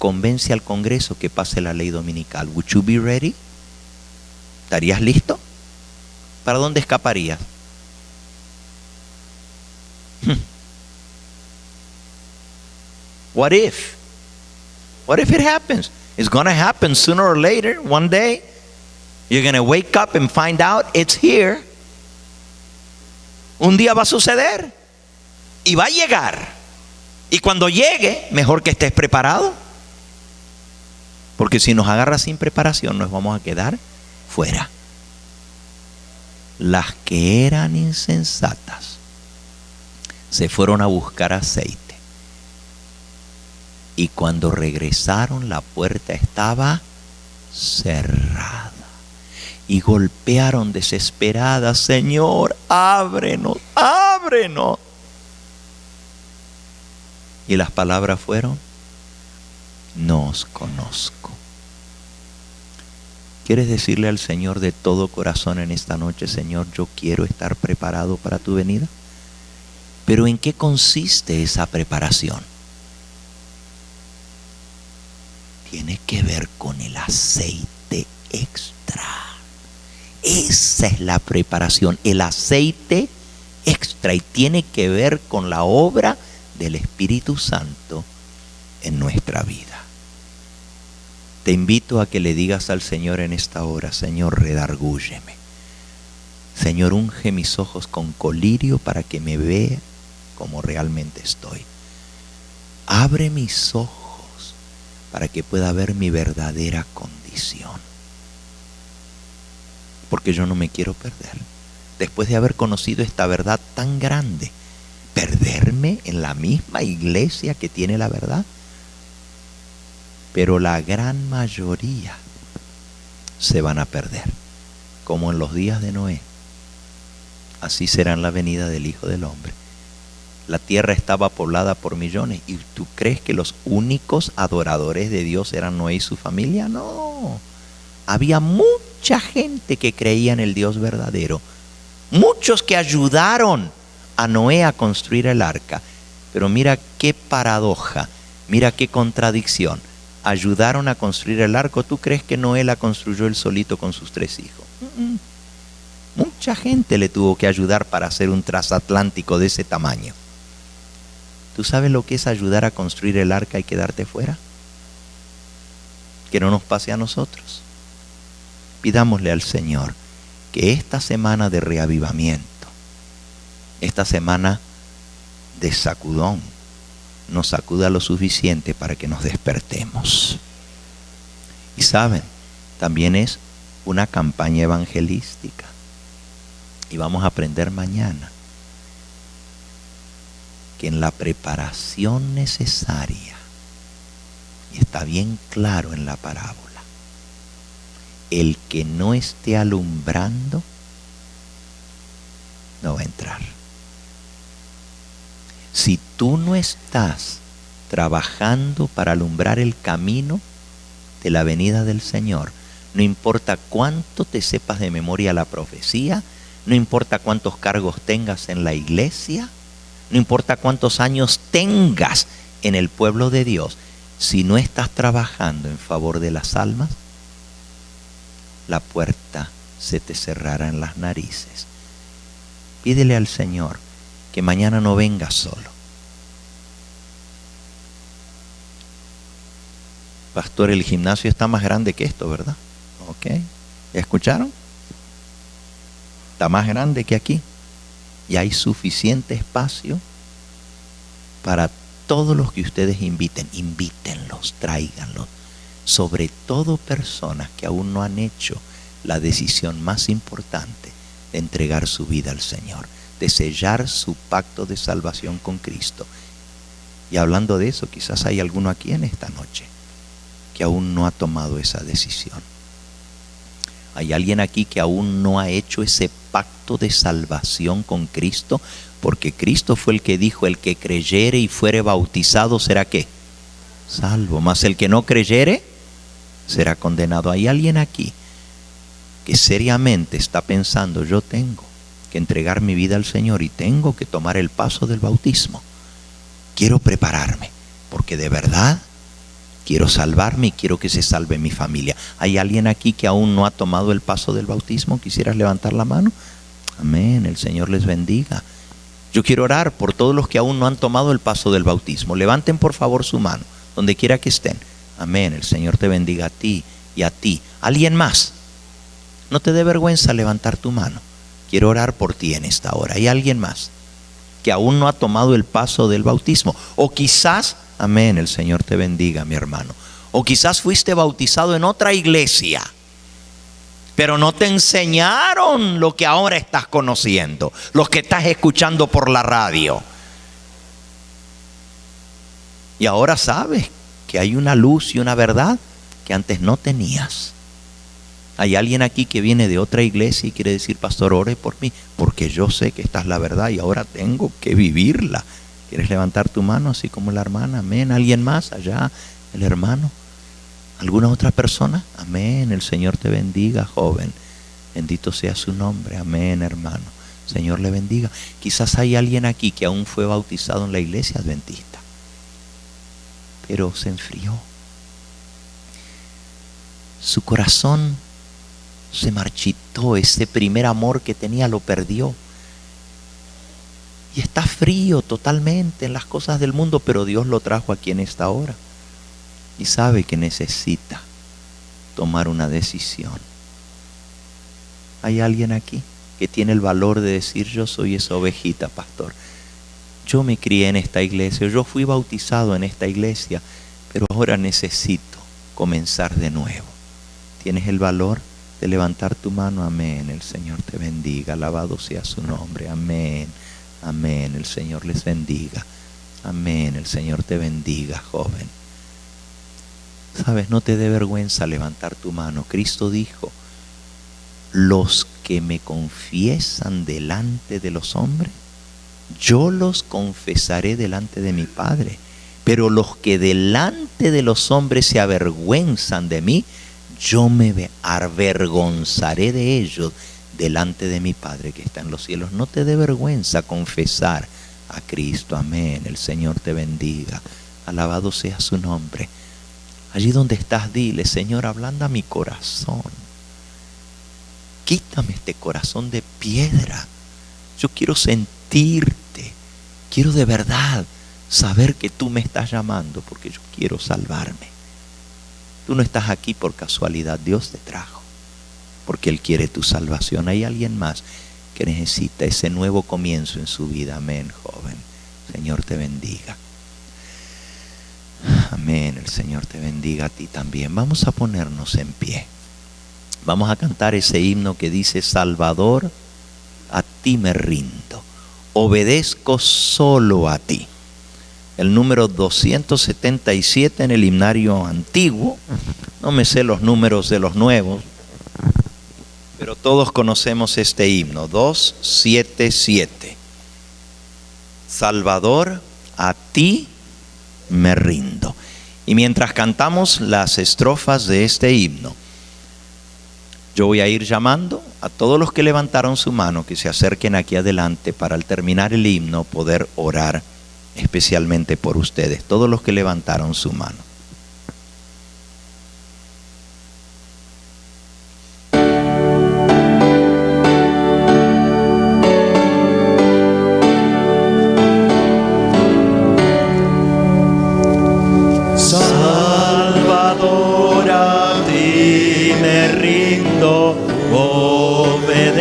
convence al Congreso que pase la ley dominical? Would you be ready? ¿Estarías listo? ¿Para dónde escaparías? What if? What if it happens? It's going to happen sooner or later, one day. You're going to wake up and find out it's here. Un día va a suceder. Y va a llegar. Y cuando llegue, mejor que estés preparado. Porque si nos agarra sin preparación, nos vamos a quedar fuera. Las que eran insensatas se fueron a buscar aceite. Y cuando regresaron, la puerta estaba cerrada. Y golpearon desesperadas: Señor, ábrenos, ábrenos. Y las palabras fueron: no os conozco. ¿Quieres decirle al Señor de todo corazón en esta noche: Señor, yo quiero estar preparado para tu venida? Pero ¿en qué consiste esa preparación? Tiene que ver con el aceite extra. Esa es la preparación, el aceite extra, y tiene que ver con la obra del Espíritu Santo en nuestra vida. Te invito a que le digas al Señor en esta hora: Señor, redargúyeme. Señor, unge mis ojos con colirio para que me vea como realmente estoy. Abre mis ojos para que pueda ver mi verdadera condición. Porque yo no me quiero perder. Después de haber conocido esta verdad tan grande, perderme en la misma iglesia que tiene la verdad. Pero la gran mayoría se van a perder, como en los días de Noé. Así será en la venida del Hijo del Hombre. La tierra estaba poblada por millones. ¿Y tú crees que los únicos adoradores de Dios eran Noé y su familia? No. Había mucha gente que creía en el Dios verdadero. Muchos que ayudaron a Noé a construir el arca. Pero mira qué paradoja, mira qué contradicción. Ayudaron a construir el arca. ¿Tú crees que Noé la construyó él solito con sus 3 hijos? Mucha gente le tuvo que ayudar para hacer un transatlántico de ese tamaño. ¿Tú sabes lo que es ayudar a construir el arca y quedarte fuera? Que no nos pase a nosotros. Pidámosle al Señor que esta semana de reavivamiento, esta semana de sacudón, nos sacuda lo suficiente para que nos despertemos. Y saben, también es una campaña evangelística. Y vamos a aprender mañana que en la preparación necesaria, y está bien claro en la parábola, el que no esté alumbrando no va a entrar. Si tú no estás trabajando para alumbrar el camino de la venida del Señor, no importa cuánto te sepas de memoria la profecía, No importa cuántos cargos tengas en la iglesia, no importa cuántos años tengas en el pueblo de Dios, si no estás trabajando en favor de las almas, la puerta se te cerrará en las narices. Pídele al Señor que mañana no vengas solo. Pastor, el gimnasio está más grande que esto, ¿verdad? Ok. ¿Ya escucharon? Está más grande que aquí. Y hay suficiente espacio para todos los que ustedes inviten. Invítenlos, tráiganlos. Sobre todo personas que aún no han hecho la decisión más importante de entregar su vida al Señor, de sellar su pacto de salvación con Cristo. Y hablando de eso, quizás hay alguno aquí en esta noche que aún no ha tomado esa decisión. Hay alguien aquí que aún no ha hecho ese pacto de salvación con Cristo, porque Cristo fue el que dijo: el que creyere y fuere bautizado será ¿qué? Salvo. Mas el que no creyere será condenado. Hay alguien aquí que seriamente está pensando: yo tengo que entregar mi vida al Señor y tengo que tomar el paso del bautismo. Quiero prepararme, porque de verdad quiero salvarme y quiero que se salve mi familia. ¿Hay alguien aquí que aún no ha tomado el paso del bautismo? ¿Quisieras levantar la mano? Amén, el Señor les bendiga. Yo quiero orar por todos los que aún no han tomado el paso del bautismo. Levanten por favor su mano, donde quiera que estén. Amén, el Señor te bendiga a ti y a ti. ¿Alguien más? No te dé vergüenza levantar tu mano. Quiero orar por ti en esta hora. ¿Hay alguien más que aún no ha tomado el paso del bautismo? O quizás, amén, el Señor te bendiga, mi hermano. O quizás fuiste bautizado en otra iglesia, pero no te enseñaron lo que ahora estás conociendo, lo que estás escuchando por la radio. Y ahora sabes que hay una luz y una verdad que antes no tenías. Hay alguien aquí que viene de otra iglesia y quiere decir: pastor, ore por mí, porque yo sé que esta es la verdad y ahora tengo que vivirla. ¿Quieres levantar tu mano así como la hermana? Amén. ¿Alguien más allá? ¿El hermano? ¿Alguna otra persona? Amén. El Señor te bendiga, joven. Bendito sea su nombre. Amén, hermano. Señor le bendiga. Quizás hay alguien aquí que aún fue bautizado en la iglesia adventista, pero se enfrió. Su corazón se marchitó. Ese primer amor que tenía lo perdió. Y está frío totalmente en las cosas del mundo, pero Dios lo trajo aquí en esta hora. Y sabe que necesita tomar una decisión. ¿Hay alguien aquí que tiene el valor de decir: yo soy esa ovejita, pastor? Yo me crié en esta iglesia, yo fui bautizado en esta iglesia, pero ahora necesito comenzar de nuevo. ¿Tienes el valor de levantar tu mano? Amén. El Señor te bendiga. Alabado sea su nombre. Amén. Amén. El Señor les bendiga. Amén. El Señor te bendiga, joven. Sabes, no te dé vergüenza levantar tu mano. Cristo dijo: los que me confiesan delante de los hombres, yo los confesaré delante de mi Padre. Pero los que delante de los hombres se avergüenzan de mí, yo me avergonzaré de ellos delante de mi Padre que está en los cielos. No te dé vergüenza confesar a Cristo. Amén. El Señor te bendiga. Alabado sea su nombre. Allí donde estás, dile: Señor, ablanda mi corazón. Quítame este corazón de piedra. Yo quiero sentirte. Quiero de verdad saber que tú me estás llamando, porque yo quiero salvarme. Tú no estás aquí por casualidad. Dios te trajo porque Él quiere tu salvación. Hay alguien más que necesita ese nuevo comienzo en su vida. Amén, joven. Señor te bendiga. Amén. El Señor te bendiga a ti también. Vamos a ponernos en pie. Vamos a cantar ese himno que dice: Salvador, a ti me rindo, obedezco solo a ti. El número 277 en el himnario antiguo. No me sé los números de los nuevos, pero todos conocemos este himno. 277. Salvador, a ti me rindo. Y mientras cantamos las estrofas de este himno, Yo voy a ir llamando a todos los que levantaron su mano que se acerquen aquí adelante para al terminar el himno poder orar especialmente por ustedes, todos los que levantaron su mano. Salvador, a ti me rindo, obedezco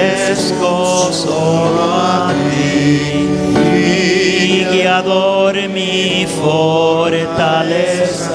solo a ti, mi guiador, mi fortaleza.